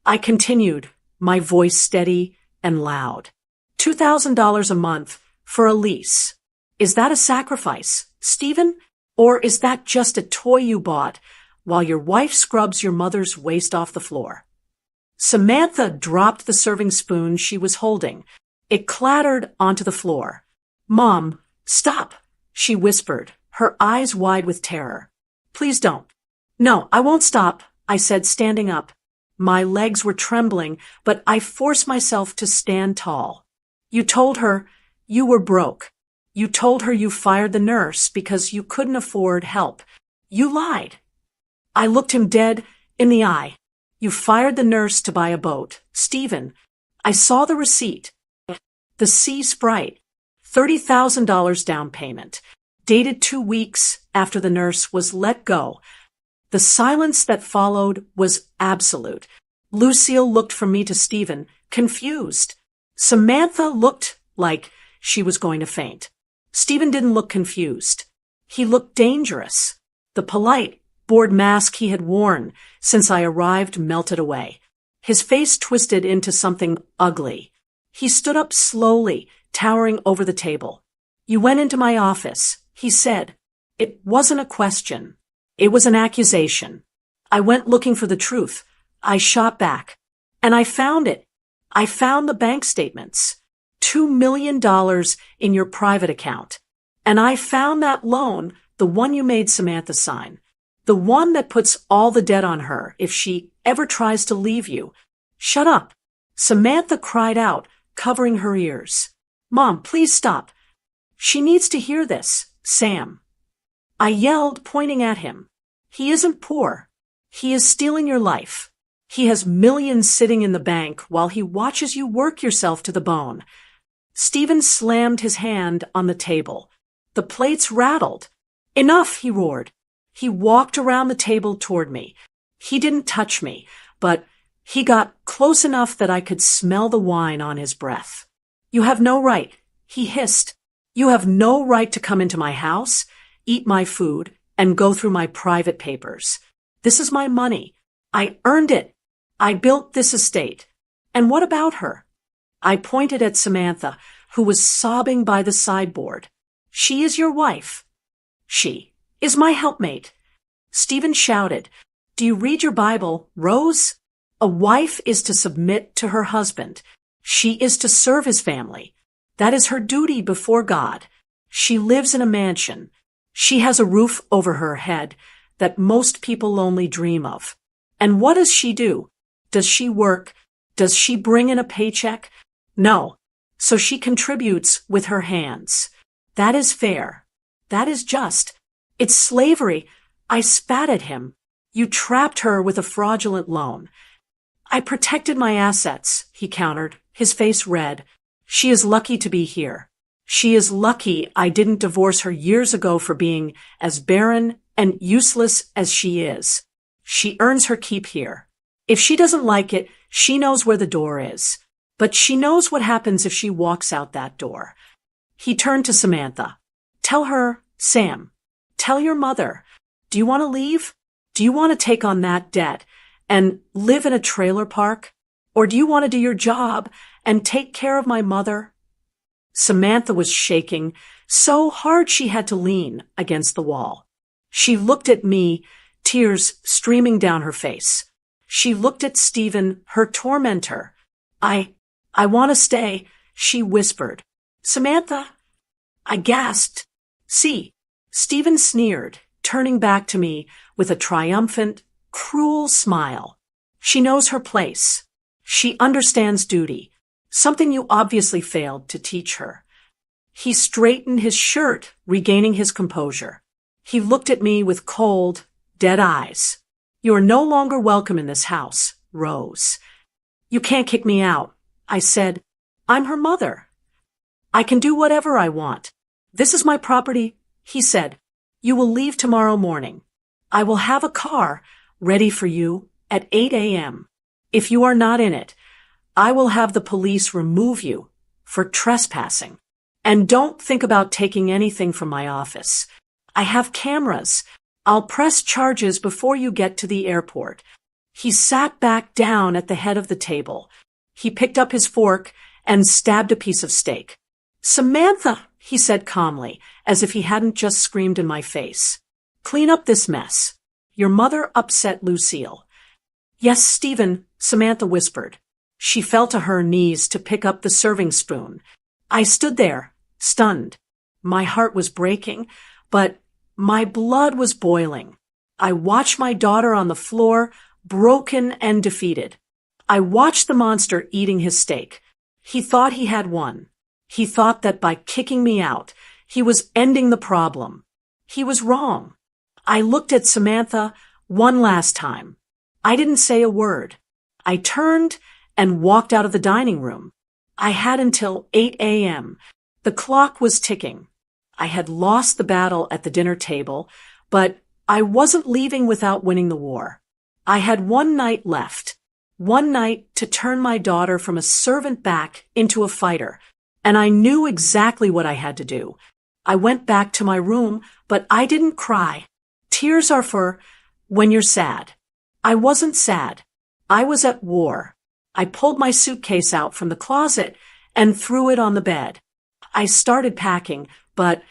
I continued, my voice steady and loud. $2,000 a month for a lease. Is that a sacrifice, Stephen? Or is that just a toy you bought while your wife scrubs your mother's waste off the floor?" Samantha dropped the serving spoon she was holding. It clattered onto the floor. "Mom, stop," she whispered, her eyes wide with terror. "Please don't." "No, I won't stop," I said, standing up. My legs were trembling, but I forced myself to stand tall. "You told her you were broke. You told her you fired the nurse because you couldn't afford help. You lied." I looked him dead in the eye. "You fired the nurse to buy a boat, Stephen. I saw the receipt. The Sea Sprite. $30,000 down payment. Dated 2 weeks after the nurse was let go." The silence that followed was absolute. Lucille looked from me to Stephen, confused. Samantha looked like she was going to faint. Stephen didn't look confused. He looked dangerous. The polite, bored mask he had worn since I arrived melted away. His face twisted into something ugly. He stood up slowly, towering over the table. "You went into my office," he said. "It wasn't a question. It was an accusation. I went looking for the truth. I shot back. And I found it. I found the bank statements. $2 million in your private account. And I found that loan, the one you made Samantha sign. The one that puts all the debt on her if she ever tries to leave you." "Shut up," Samantha cried out, covering her ears. "Mom, please stop. She needs to hear this, Sam." I yelled, pointing at him. "He isn't poor. He is stealing your life. He has millions sitting in the bank while he watches you work yourself to the bone." Stephen slammed his hand on the table. The plates rattled. "Enough," he roared. He walked around the table toward me. He didn't touch me, but he got close enough that I could smell the wine on his breath. "You have no right," he hissed. "You have no right to come into my house, eat my food, and go through my private papers. This is my money. I earned it. I built this estate. And what about her?" I pointed at Samantha, who was sobbing by the sideboard. "She is your wife. She is my helpmate." Stephen shouted, "Do you read your Bible, Rose? A wife is to submit to her husband. She is to serve his family. That is her duty before God. She lives in a mansion. She has a roof over her head that most people only dream of. And what does she do? Does she work? Does she bring in a paycheck? No. So she contributes with her hands. That is fair. That is just. It's slavery. I spat at him. You trapped her with a fraudulent loan. I protected my assets, he countered, his face red. She is lucky to be here. She is lucky I didn't divorce her years ago for being as barren and useless as she is. She earns her keep here. If she doesn't like it, she knows where the door is. But she knows what happens if she walks out that door. He turned to Samantha. Tell her, Sam, tell your mother. Do you want to leave? Do you want to take on that debt and live in a trailer park? Or do you want to do your job and take care of my mother? Samantha was shaking so hard she had to lean against the wall. She looked at me, tears streaming down her face. She looked at Stephen, her tormentor. I want to stay, she whispered. Samantha, I gasped. See, Stephen sneered, turning back to me with a triumphant, cruel smile. She knows her place. She understands duty, something you obviously failed to teach her. He straightened his shirt, regaining his composure. He looked at me with cold, dead eyes. You are no longer welcome in this house, Rose. You can't kick me out. I said, I'm her mother. I can do whatever I want. This is my property, he said. You will leave tomorrow morning. I will have a car ready for you at 8 a.m. If you are not in it, I will have the police remove you for trespassing. And don't think about taking anything from my office. I have cameras. I'll press charges before you get to the airport. He sat back down at the head of the table. He picked up his fork and stabbed a piece of steak. Samantha, he said calmly, as if he hadn't just screamed in my face. Clean up this mess. Your mother upset Lucille. Yes, Stephen, Samantha whispered. She fell to her knees to pick up the serving spoon. I stood there, stunned. My heart was breaking, but my blood was boiling. I watched my daughter on the floor, broken and defeated. I watched the monster eating his steak. He thought he had won. He thought that by kicking me out, he was ending the problem. He was wrong. I looked at Samantha one last time. I didn't say a word. I turned and walked out of the dining room. I had until 8 a.m. The clock was ticking. I had lost the battle at the dinner table, but I wasn't leaving without winning the war. I had one night left. One night to turn my daughter from a servant back into a fighter, and I knew exactly what I had to do. I went back to my room, but I didn't cry. Tears are for when you're sad. I wasn't sad. I was at war. I pulled my suitcase out from the closet and threw it on the bed. I started packing, but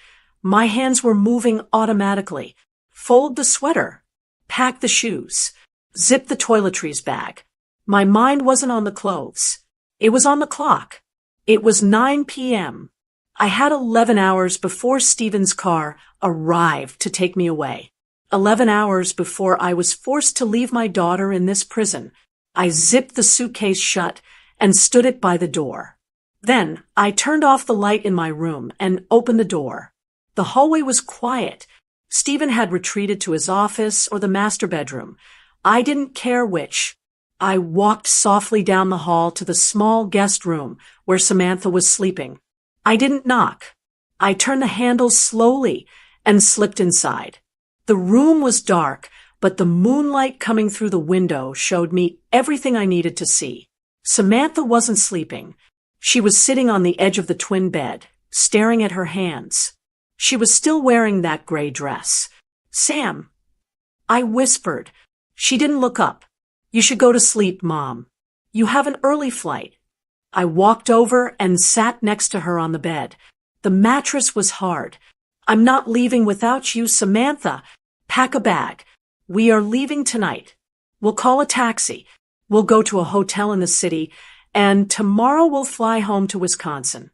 my hands were moving automatically. Fold the sweater, pack the shoes, zip the toiletries bag. My mind wasn't on the clothes. It was on the clock. It was 9 p.m. I had 11 hours before Stephen's car arrived to take me away. 11 hours before I was forced to leave my daughter in this prison. I zipped the suitcase shut and stood it by the door. Then I turned off the light in my room and opened the door. The hallway was quiet. Stephen had retreated to his office or the master bedroom. I didn't care which. I walked softly down the hall to the small guest room where Samantha was sleeping. I didn't knock. I turned the handle slowly and slipped inside. The room was dark, but the moonlight coming through the window showed me everything I needed to see. Samantha wasn't sleeping. She was sitting on the edge of the twin bed, staring at her hands. She was still wearing that gray dress. Sam, I whispered. She didn't look up. You should go to sleep, Mom. You have an early flight. I walked over and sat next to her on the bed. The mattress was hard. I'm not leaving without you, Samantha. Pack a bag. We are leaving tonight. We'll call a taxi. We'll go to a hotel in the city, and tomorrow we'll fly home to Wisconsin.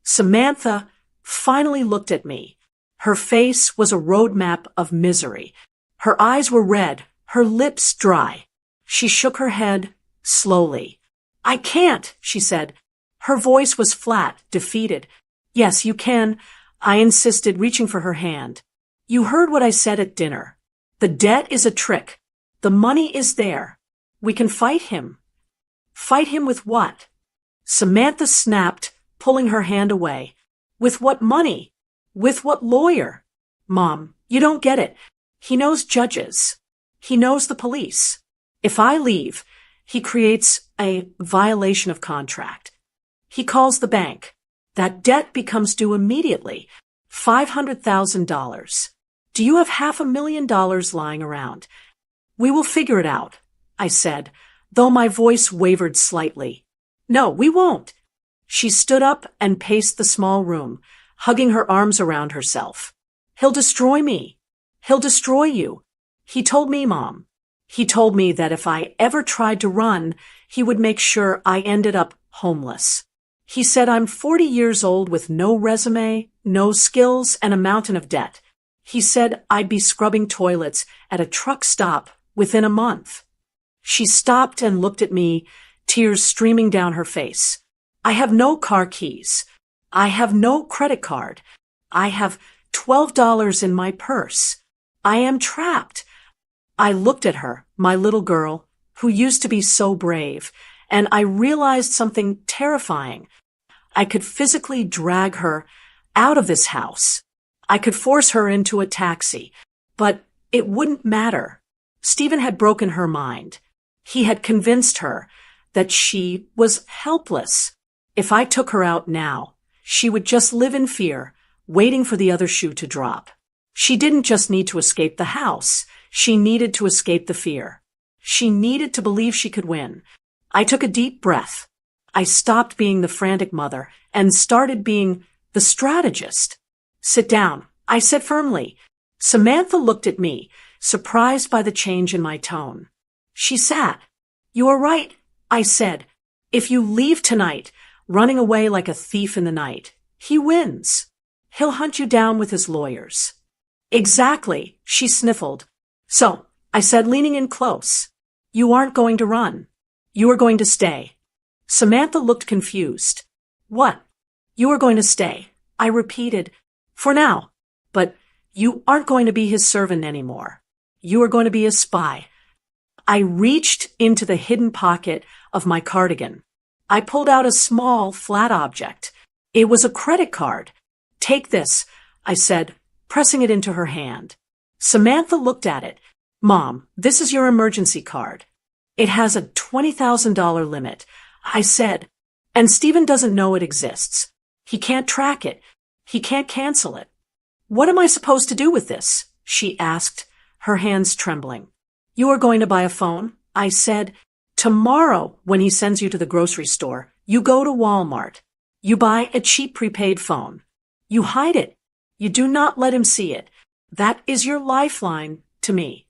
Samantha finally looked at me. Her face was a roadmap of misery. Her eyes were red, her lips dry. She shook her head slowly. I can't, she said. Her voice was flat, defeated. Yes, you can, I insisted, reaching for her hand. You heard what I said at dinner. The debt is a trick. The money is there. We can fight him. Fight him with what? Samantha snapped, pulling her hand away. With what money? With what lawyer? Mom, you don't get it. He knows judges. He knows the police. If I leave, he creates a violation of contract. He calls the bank. That debt becomes due immediately. $500,000. Do you have $500,000 lying around? We will figure it out, I said, though my voice wavered slightly. No, we won't. She stood up and paced the small room, hugging her arms around herself. He'll destroy me. He'll destroy you. He told me, Mom. He told me that if I ever tried to run, he would make sure I ended up homeless. He said I'm 40 years old with no resume, no skills, and a mountain of debt. He said I'd be scrubbing toilets at a truck stop within a month. She stopped and looked at me, tears streaming down her face. I have no car keys. I have no credit card. I have $12 in my purse. I am trapped. I looked at her, my little girl, who used to be so brave, and I realized something terrifying. I could physically drag her out of this house. I could force her into a taxi, but it wouldn't matter. Stephen had broken her mind. He had convinced her that she was helpless. If I took her out now, she would just live in fear, waiting for the other shoe to drop. She didn't just need to escape the house. She needed to escape the fear. She needed to believe she could win. I took a deep breath. I stopped being the frantic mother and started being the strategist. Sit down, I said firmly. Samantha looked at me, surprised by the change in my tone. She sat. You are right, I said. If you leave tonight, running away like a thief in the night, he wins. He'll hunt you down with his lawyers. Exactly, she sniffled. So, I said, leaning in close, you aren't going to run. You are going to stay. Samantha looked confused. What? You are going to stay, I repeated. For now. But you aren't going to be his servant anymore. You are going to be a spy. I reached into the hidden pocket of my cardigan. I pulled out a small, flat object. It was a credit card. Take this, I said, pressing it into her hand. Samantha looked at it. Mom, this is your emergency card. It has a $20,000 limit, I said, and Stephen doesn't know it exists. He can't track it. He can't cancel it. What am I supposed to do with this? She asked, her hands trembling. You are going to buy a phone, I said. Tomorrow, when he sends you to the grocery store, you go to Walmart. You buy a cheap prepaid phone. You hide it. You do not let him see it. That is your lifeline to me.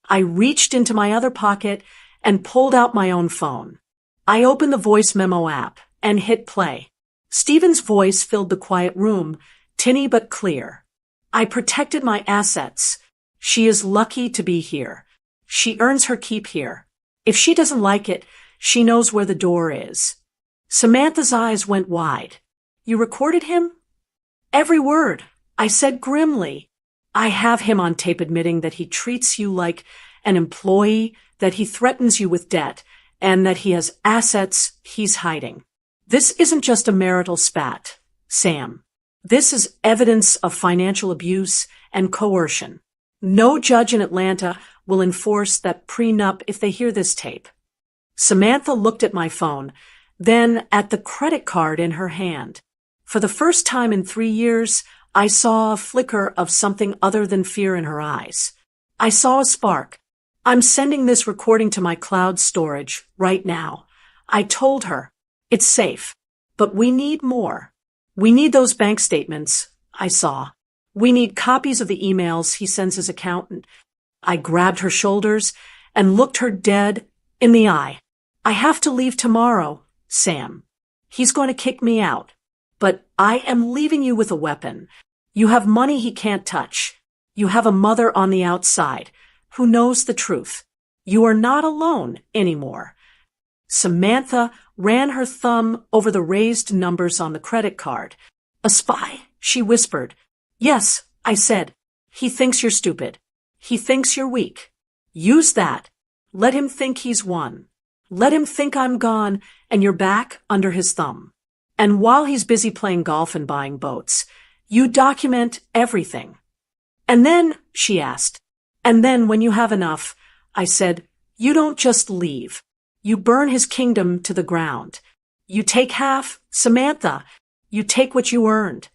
I reached into my other pocket and pulled out my own phone. I opened the voice memo app and hit play. Stephen's voice filled the quiet room, tinny but clear. I protected my assets. She is lucky to be here. She earns her keep here. If she doesn't like it, she knows where the door is. Samantha's eyes went wide. You recorded him? Every word, I said grimly. I have him on tape admitting that he treats you like an employee, that he threatens you with debt, and that he has assets he's hiding. This isn't just a marital spat, Sam. This is evidence of financial abuse and coercion. No judge in Atlanta will enforce that prenup if they hear this tape. Samantha looked at my phone, then at the credit card in her hand. For the first time in 3 years, I saw a flicker of something other than fear in her eyes. I saw a spark. I'm sending this recording to my cloud storage right now. I told her, it's safe, but we need more. We need those bank statements I saw. We need copies of the emails he sends his accountant. I grabbed her shoulders and looked her dead in the eye. I have to leave tomorrow, Sam. He's going to kick me out. But I am leaving you with a weapon. You have money he can't touch. You have a mother on the outside who knows the truth. You are not alone anymore. Samantha ran her thumb over the raised numbers on the credit card. A spy, she whispered. Yes, I said. He thinks you're stupid. He thinks you're weak. Use that. Let him think he's won. Let him think I'm gone and you're back under his thumb. And while he's busy playing golf and buying boats, you document everything. And then, she asked, and then when you have enough, I said, you don't just leave. You burn his kingdom to the ground. You take half, Samantha. You take what you earned.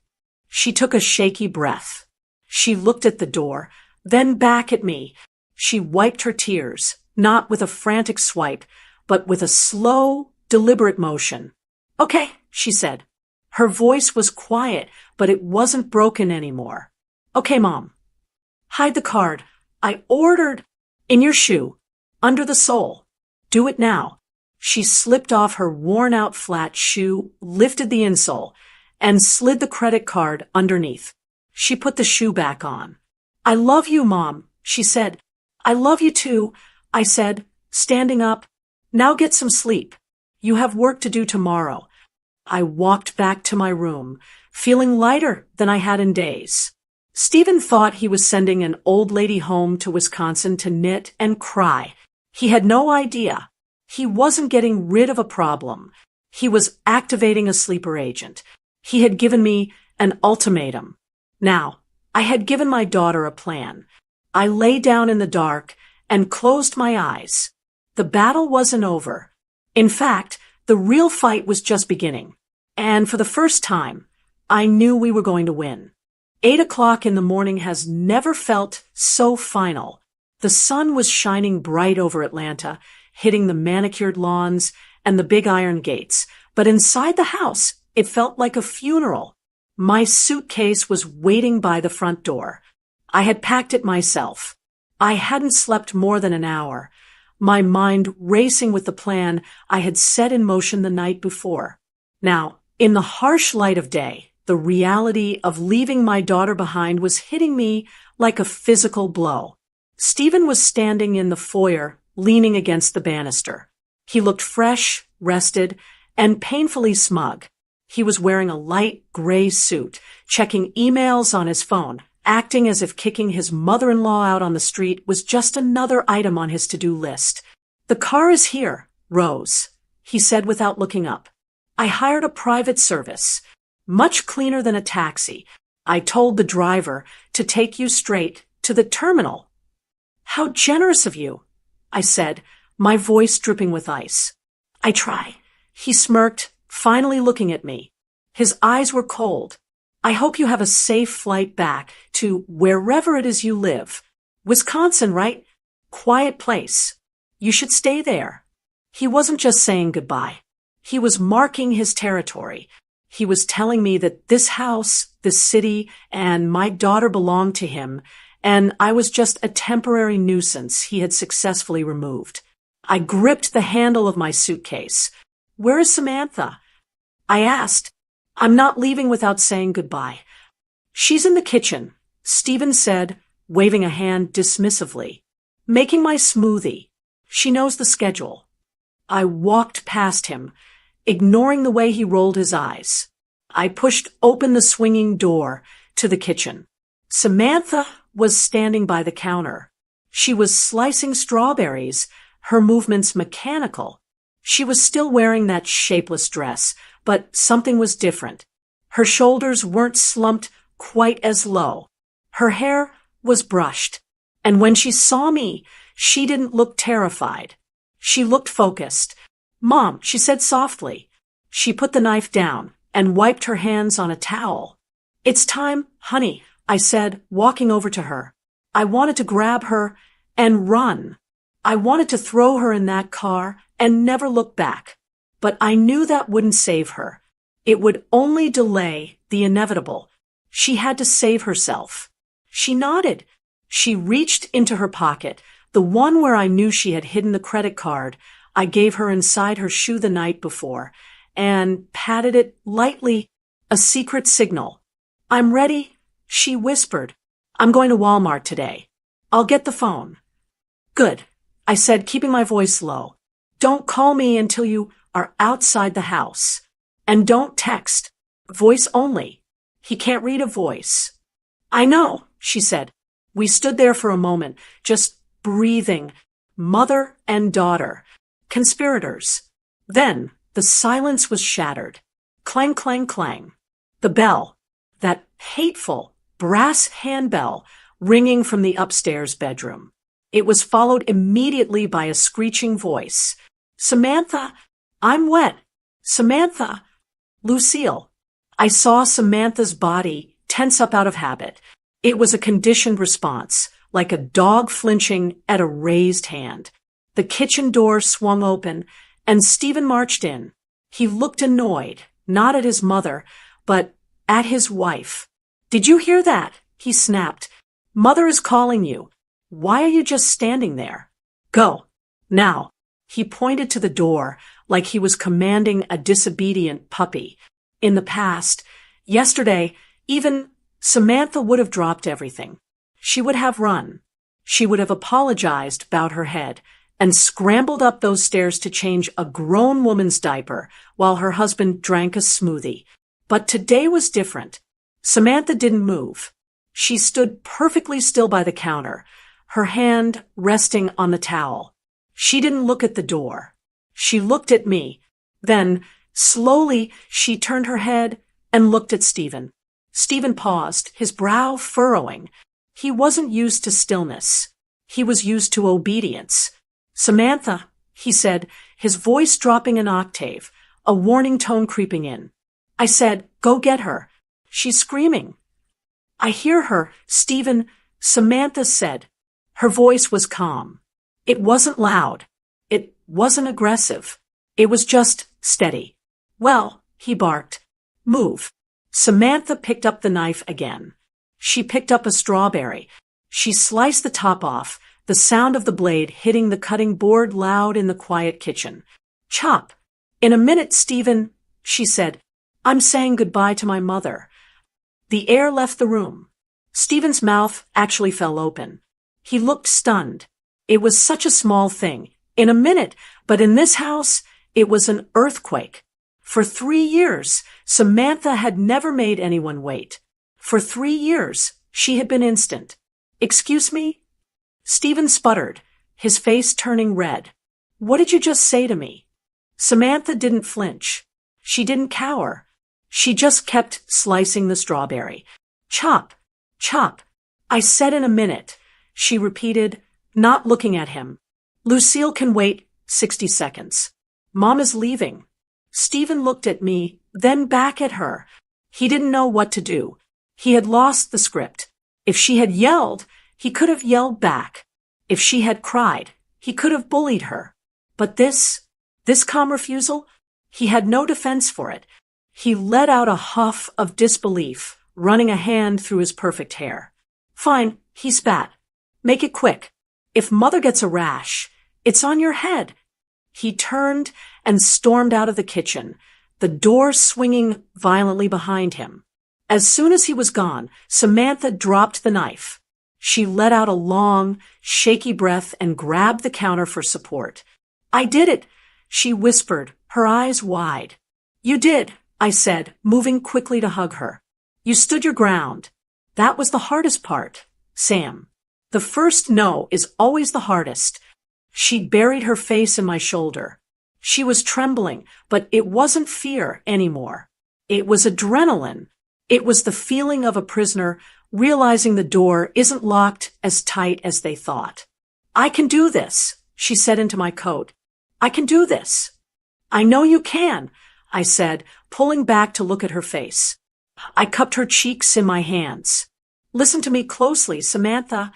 She took a shaky breath. She looked at the door, then back at me. She wiped her tears, not with a frantic swipe, but with a slow, deliberate motion. Okay, she said. Her voice was quiet, but it wasn't broken anymore. Okay, Mom. Hide the card. I ordered in your shoe, under the sole. Do it now. She slipped off her worn-out flat shoe, lifted the insole, and slid the credit card underneath. She put the shoe back on. I love you, Mom, she said. I love you too, I said, standing up. Now get some sleep. You have work to do tomorrow. I walked back to my room, feeling lighter than I had in days. Stephen thought he was sending an old lady home to Wisconsin to knit and cry. He had no idea. He wasn't getting rid of a problem. He was activating a sleeper agent. He had given me an ultimatum. Now, I had given my daughter a plan. I lay down in the dark and closed my eyes. The battle wasn't over. In fact, the real fight was just beginning. And for the first time, I knew we were going to win. 8 o'clock in the morning has never felt so final. The sun was shining bright over Atlanta, hitting the manicured lawns and the big iron gates. But inside the house, it felt like a funeral. My suitcase was waiting by the front door. I had packed it myself. I hadn't slept more than an hour, my mind racing with the plan I had set in motion the night before. Now, in the harsh light of day, the reality of leaving my daughter behind was hitting me like a physical blow. Stephen was standing in the foyer, leaning against the banister. He looked fresh, rested, and painfully smug. He was wearing a light gray suit, checking emails on his phone, acting as if kicking his mother-in-law out on the street was just another item on his to-do list. The car is here, Rose, he said without looking up. I hired a private service, much cleaner than a taxi. I told the driver to take you straight to the terminal. How generous of you, I said, my voice dripping with ice. I try. He smirked, finally looking at me. His eyes were cold. I hope you have a safe flight back to wherever it is you live. Wisconsin, right? Quiet place. You should stay there. He wasn't just saying goodbye. He was marking his territory. He was telling me that this house, this city, and my daughter belonged to him, and I was just a temporary nuisance he had successfully removed. I gripped the handle of my suitcase. Where is Samantha? I asked. I'm not leaving without saying goodbye. She's in the kitchen, Stephen said, waving a hand dismissively. Making my smoothie. She knows the schedule. I walked past him, ignoring the way he rolled his eyes. I pushed open the swinging door to the kitchen. Samantha was standing by the counter. She was slicing strawberries, her movements mechanical. She was still wearing that shapeless dress, but something was different. Her shoulders weren't slumped quite as low. Her hair was brushed. And when she saw me, she didn't look terrified. She looked focused. Mom, she said softly. She put the knife down and wiped her hands on a towel. It's time, honey, I said, walking over to her. I wanted to grab her and run. I wanted to throw her in that car and never look back. But I knew that wouldn't save her. It would only delay the inevitable. She had to save herself. She nodded. She reached into her pocket, the one where I knew she had hidden the credit card I gave her inside her shoe the night before, and patted it lightly, a secret signal. I'm ready, She whispered, I'm going to Walmart today. I'll get the phone. Good, I said, keeping my voice low. Don't call me until you are outside the house. And don't text. Voice only. He can't read a voice. I know, she said. We stood there for a moment, just breathing. Mother and daughter. Conspirators. Then the silence was shattered. Clang, clang, clang. The bell, that hateful brass handbell, ringing from the upstairs bedroom. It was followed immediately by a screeching voice. Samantha, I'm wet. Samantha. Lucille. I saw Samantha's body tense up out of habit. It was a conditioned response, like a dog flinching at a raised hand. The kitchen door swung open, and Stephen marched in. He looked annoyed, not at his mother, but at his wife. Did you hear that? He snapped. Mother is calling you. Why are you just standing there? Go. Now. He pointed to the door like he was commanding a disobedient puppy. In the past, yesterday, even Samantha would have dropped everything. She would have run. She would have apologized, bowed her head, and scrambled up those stairs to change a grown woman's diaper while her husband drank a smoothie. But today was different. Samantha didn't move. She stood perfectly still by the counter, her hand resting on the towel. She didn't look at the door. She looked at me. Then, slowly, she turned her head and looked at Stephen. Stephen paused, his brow furrowing. He wasn't used to stillness. He was used to obedience. Samantha, he said, his voice dropping an octave, a warning tone creeping in. I said, go get her. She's screaming. I hear her, Stephen, Samantha said. Her voice was calm. It wasn't loud. It wasn't aggressive. It was just steady. Well, he barked. Move. Samantha picked up the knife again. She picked up a strawberry. She sliced the top off, the sound of the blade hitting the cutting board loud in the quiet kitchen. Chop. In a minute, Stephen, she said, I'm saying goodbye to my mother. The air left the room. Stephen's mouth actually fell open. He looked stunned. It was such a small thing. In a minute, but in this house, it was an earthquake. For 3 years, Samantha had never made anyone wait. For 3 years, she had been instant. Excuse me? Stephen sputtered, his face turning red. What did you just say to me? Samantha didn't flinch. She didn't cower. She just kept slicing the strawberry. Chop, chop. I said in a minute, she repeated, not looking at him. Lucille can wait 60 seconds. Mom is leaving. Stephen looked at me, then back at her. He didn't know what to do. He had lost the script. If she had yelled, he could have yelled back. If she had cried, he could have bullied her. But this calm refusal, he had no defense for it. He let out a huff of disbelief, running a hand through his perfect hair. Fine, he spat. Make it quick. If Mother gets a rash, it's on your head. He turned and stormed out of the kitchen, the door swinging violently behind him. As soon as he was gone, Samantha dropped the knife. She let out a long, shaky breath and grabbed the counter for support. I did it, she whispered, her eyes wide. You did, I said, moving quickly to hug her. You stood your ground. That was the hardest part, Sam. The first no is always the hardest. She buried her face in my shoulder. She was trembling, but it wasn't fear anymore. It was adrenaline. It was the feeling of a prisoner realizing the door isn't locked as tight as they thought. I can do this, she said into my coat. I can do this. I know you can, I said, pulling back to look at her face. I cupped her cheeks in my hands. Listen to me closely, Samantha.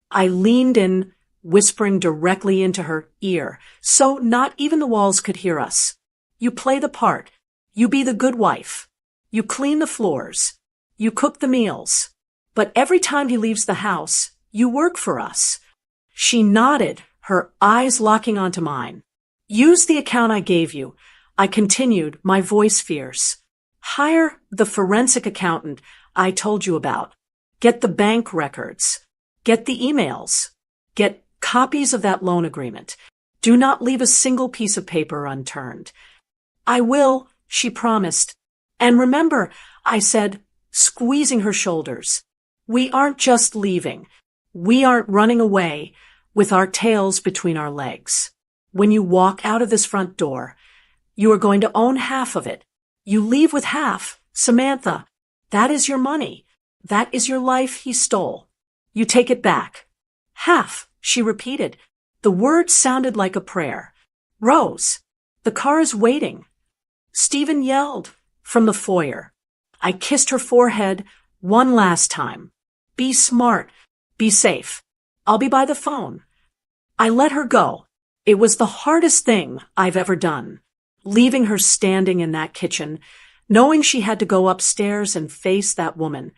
I leaned in, whispering directly into her ear, so not even the walls could hear us. You play the part. You be the good wife. You clean the floors. You cook the meals. But every time he leaves the house, you work for us. She nodded, her eyes locking onto mine. Use the account I gave you. I continued, my voice fierce. Hire the forensic accountant I told you about. Get the bank records. Get the emails. Get copies of that loan agreement. Do not leave a single piece of paper unturned. I will, she promised. And remember, I said, squeezing her shoulders, we aren't just leaving. We aren't running away with our tails between our legs. When you walk out of this front door, you are going to own half of it. You leave with half. Samantha, that is your money. That is your life he stole. You take it back. Half, she repeated. The word sounded like a prayer. Rose, the car is waiting. Stephen yelled from the foyer. I kissed her forehead one last time. Be smart. Be safe. I'll be by the phone. I let her go. It was the hardest thing I've ever done. Leaving her standing in that kitchen, knowing she had to go upstairs and face that woman,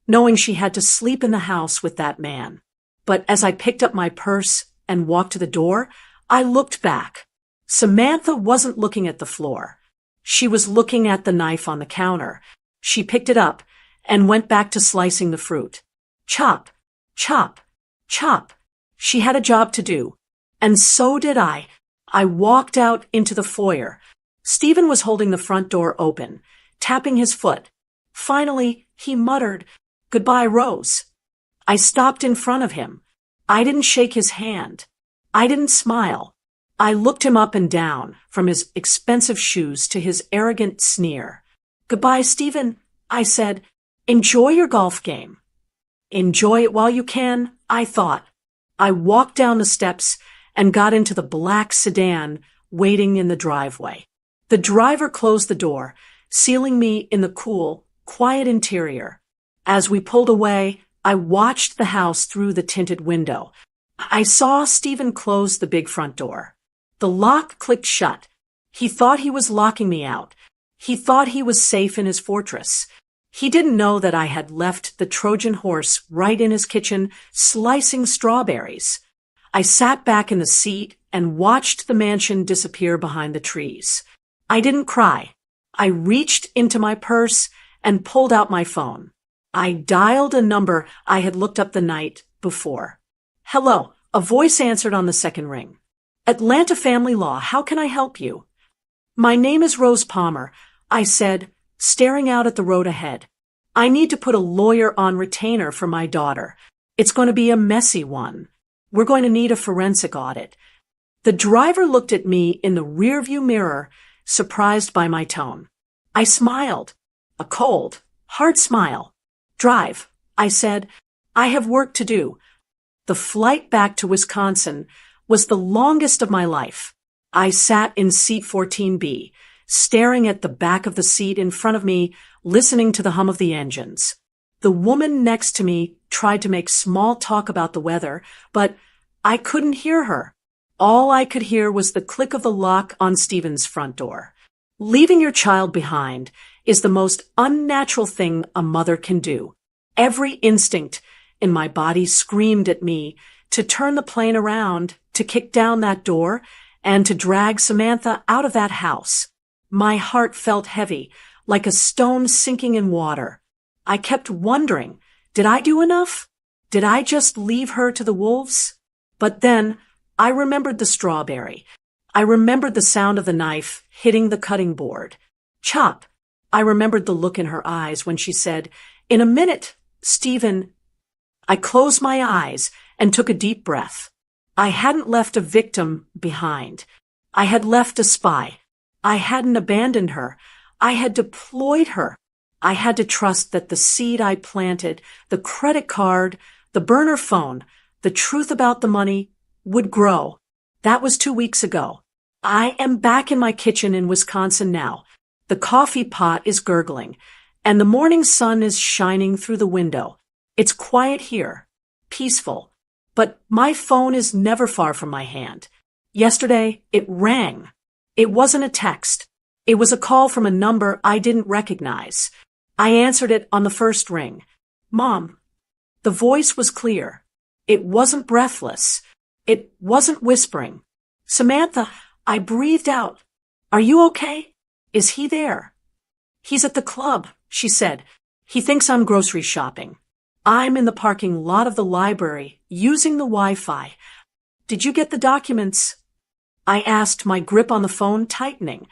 knowing she had to sleep in the house with that man. But as I picked up my purse and walked to the door, I looked back. Samantha wasn't looking at the floor. She was looking at the knife on the counter. She picked it up and went back to slicing the fruit. Chop, chop, chop. She had a job to do. And so did I. I walked out into the foyer. Stephen was holding the front door open, tapping his foot. Finally, he muttered, "Goodbye, Rose." I stopped in front of him. I didn't shake his hand. I didn't smile. I looked him up and down, from his expensive shoes to his arrogant sneer. "Goodbye, Stephen," I said. "Enjoy your golf game." Enjoy it while you can, I thought. I walked down the steps and got into the black sedan waiting in the driveway. The driver closed the door, sealing me in the cool, quiet interior. As we pulled away, I watched the house through the tinted window. I saw Stephen close the big front door. The lock clicked shut. He thought he was locking me out. He thought he was safe in his fortress. He didn't know that I had left the Trojan horse right in his kitchen, slicing strawberries. I sat back in the seat and watched the mansion disappear behind the trees. I didn't cry. I reached into my purse and pulled out my phone. I dialed a number I had looked up the night before. "Hello," a voice answered on the second ring. "Atlanta Family Law, how can I help you?" "My name is Rose Palmer," I said, staring out at the road ahead. "I need to put a lawyer on retainer for my daughter. It's going to be a messy one. We're going to need a forensic audit." The driver looked at me in the rearview mirror, surprised by my tone. I smiled. A cold, hard smile. "Drive," I said. "I have work to do." The flight back to Wisconsin was the longest of my life. I sat in seat 14B, staring at the back of the seat in front of me, listening to the hum of the engines. The woman next to me tried to make small talk about the weather, but I couldn't hear her. All I could hear was the click of the lock on Stephen's front door. Leaving your child behind is the most unnatural thing a mother can do. Every instinct in my body screamed at me to turn the plane around, to kick down that door, and to drag Samantha out of that house. My heart felt heavy, like a stone sinking in water. I kept wondering, did I do enough? Did I just leave her to the wolves? But then I remembered the strawberry. I remembered the sound of the knife hitting the cutting board. Chop. I remembered the look in her eyes when she said, "In a minute, Stephen." I closed my eyes and took a deep breath. I hadn't left a victim behind. I had left a spy. I hadn't abandoned her. I had deployed her. I had to trust that the seed I planted, the credit card, the burner phone, the truth about the money, would grow. That was 2 weeks ago. I am back in my kitchen in Wisconsin now. The coffee pot is gurgling, and the morning sun is shining through the window. It's quiet here, peaceful, but my phone is never far from my hand. Yesterday, it rang. It wasn't a text. It was a call from a number I didn't recognize. I answered it on the first ring. "Mom." The voice was clear. It wasn't breathless. It wasn't whispering. "Samantha," I breathed out. "Are you okay? Is he there?" "He's at the club," she said. "He thinks I'm grocery shopping." I'm in the parking lot of the library, using the Wi-Fi. Did you get the documents? I asked, my grip on the phone tightening.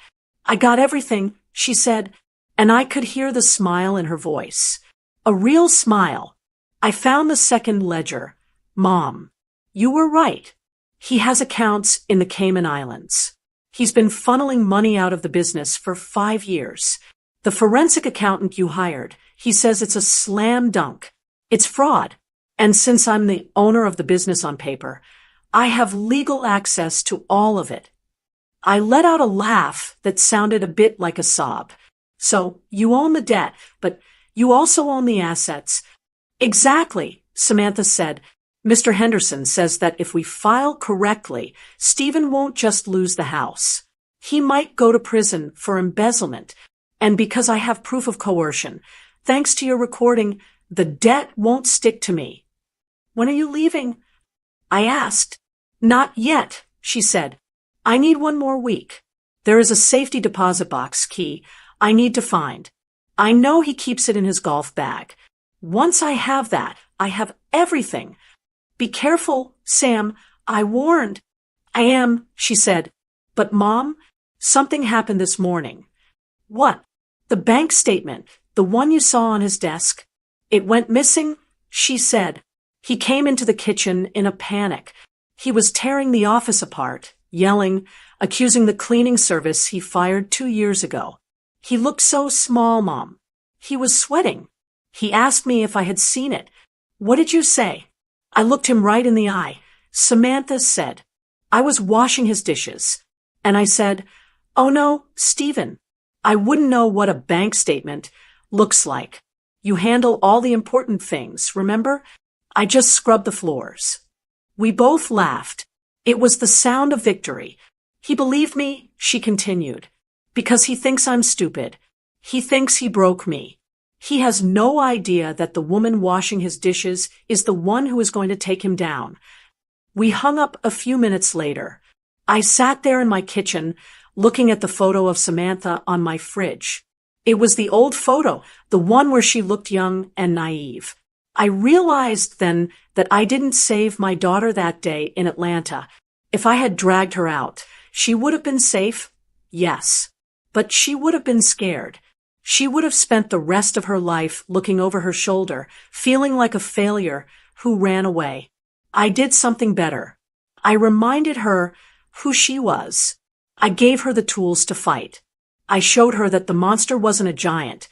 I got everything, she said, and I could hear the smile in her voice. A real smile. I found the second ledger. Mom, you were right. He has accounts in the Cayman Islands. He's been funneling money out of the business for 5 years. The forensic accountant you hired, he says it's a slam dunk. It's fraud. And since I'm the owner of the business on paper, I have legal access to all of it. I let out a laugh that sounded a bit like a sob. So, you own the debt, but you also own the assets. Exactly, Samantha said. Mr. Henderson says that if we file correctly, Stephen won't just lose the house. He might go to prison for embezzlement. And because I have proof of coercion, thanks to your recording, the debt won't stick to me. When are you leaving? I asked. Not yet, she said. I need 1 more week. There is a safety deposit box key I need to find. I know he keeps it in his golf bag. Once I have that, I have everything. Be careful, Sam, I warned. I am, she said. But Mom, something happened this morning. What? The bank statement, the one you saw on his desk. It went missing, she said. He came into the kitchen in a panic. He was tearing the office apart, yelling, accusing the cleaning service he fired 2 years ago. He looked so small, Mom. He was sweating. He asked me if I had seen it. What did you say? I looked him right in the eye. Samantha said. I was washing his dishes. And I said, oh no, Stephen. I wouldn't know what a bank statement looks like. You handle all the important things, remember? I just scrubbed the floors. We both laughed. It was the sound of victory. He believed me, she continued, because he thinks I'm stupid. He thinks he broke me. He has no idea that the woman washing his dishes is the one who is going to take him down. We hung up a few minutes later. I sat there in my kitchen, looking at the photo of Samantha on my fridge. It was the old photo, the one where she looked young and naive. I realized then that I didn't save my daughter that day in Atlanta. If I had dragged her out, she would have been safe, yes. But she would have been scared. She would have spent the rest of her life looking over her shoulder, feeling like a failure who ran away. I did something better. I reminded her who she was. I gave her the tools to fight. I showed her that the monster wasn't a giant.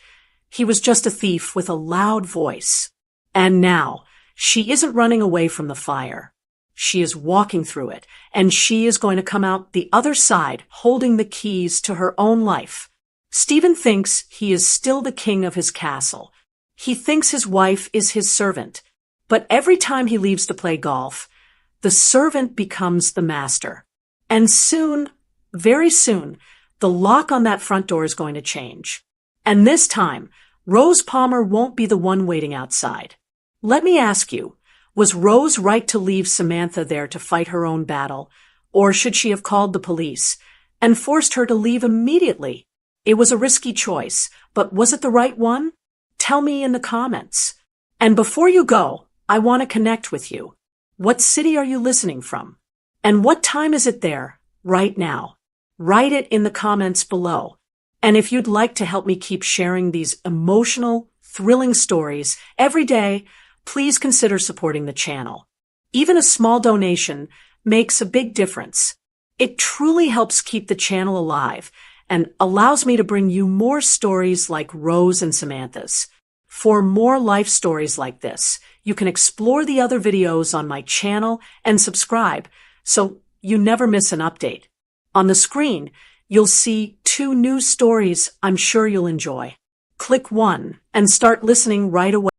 He was just a thief with a loud voice. And now, she isn't running away from the fire. She is walking through it, and she is going to come out the other side holding the keys to her own life. Stephen thinks he is still the king of his castle. He thinks his wife is his servant. But every time he leaves to play golf, the servant becomes the master. And soon, very soon, the lock on that front door is going to change. And this time, Rose Palmer won't be the one waiting outside. Let me ask you, was Rose right to leave Samantha there to fight her own battle, or should she have called the police and forced her to leave immediately? It was a risky choice, but was it the right one? Tell me in the comments. And before you go, I want to connect with you. What city are you listening from? And what time is it there right now? Write it in the comments below. And if you'd like to help me keep sharing these emotional, thrilling stories every day, please consider supporting the channel. Even a small donation makes a big difference. It truly helps keep the channel alive and allows me to bring you more stories like Rose and Samantha's. For more life stories like this, you can explore the other videos on my channel and subscribe so you never miss an update. On the screen, you'll see 2 new stories I'm sure you'll enjoy. Click one and start listening right away.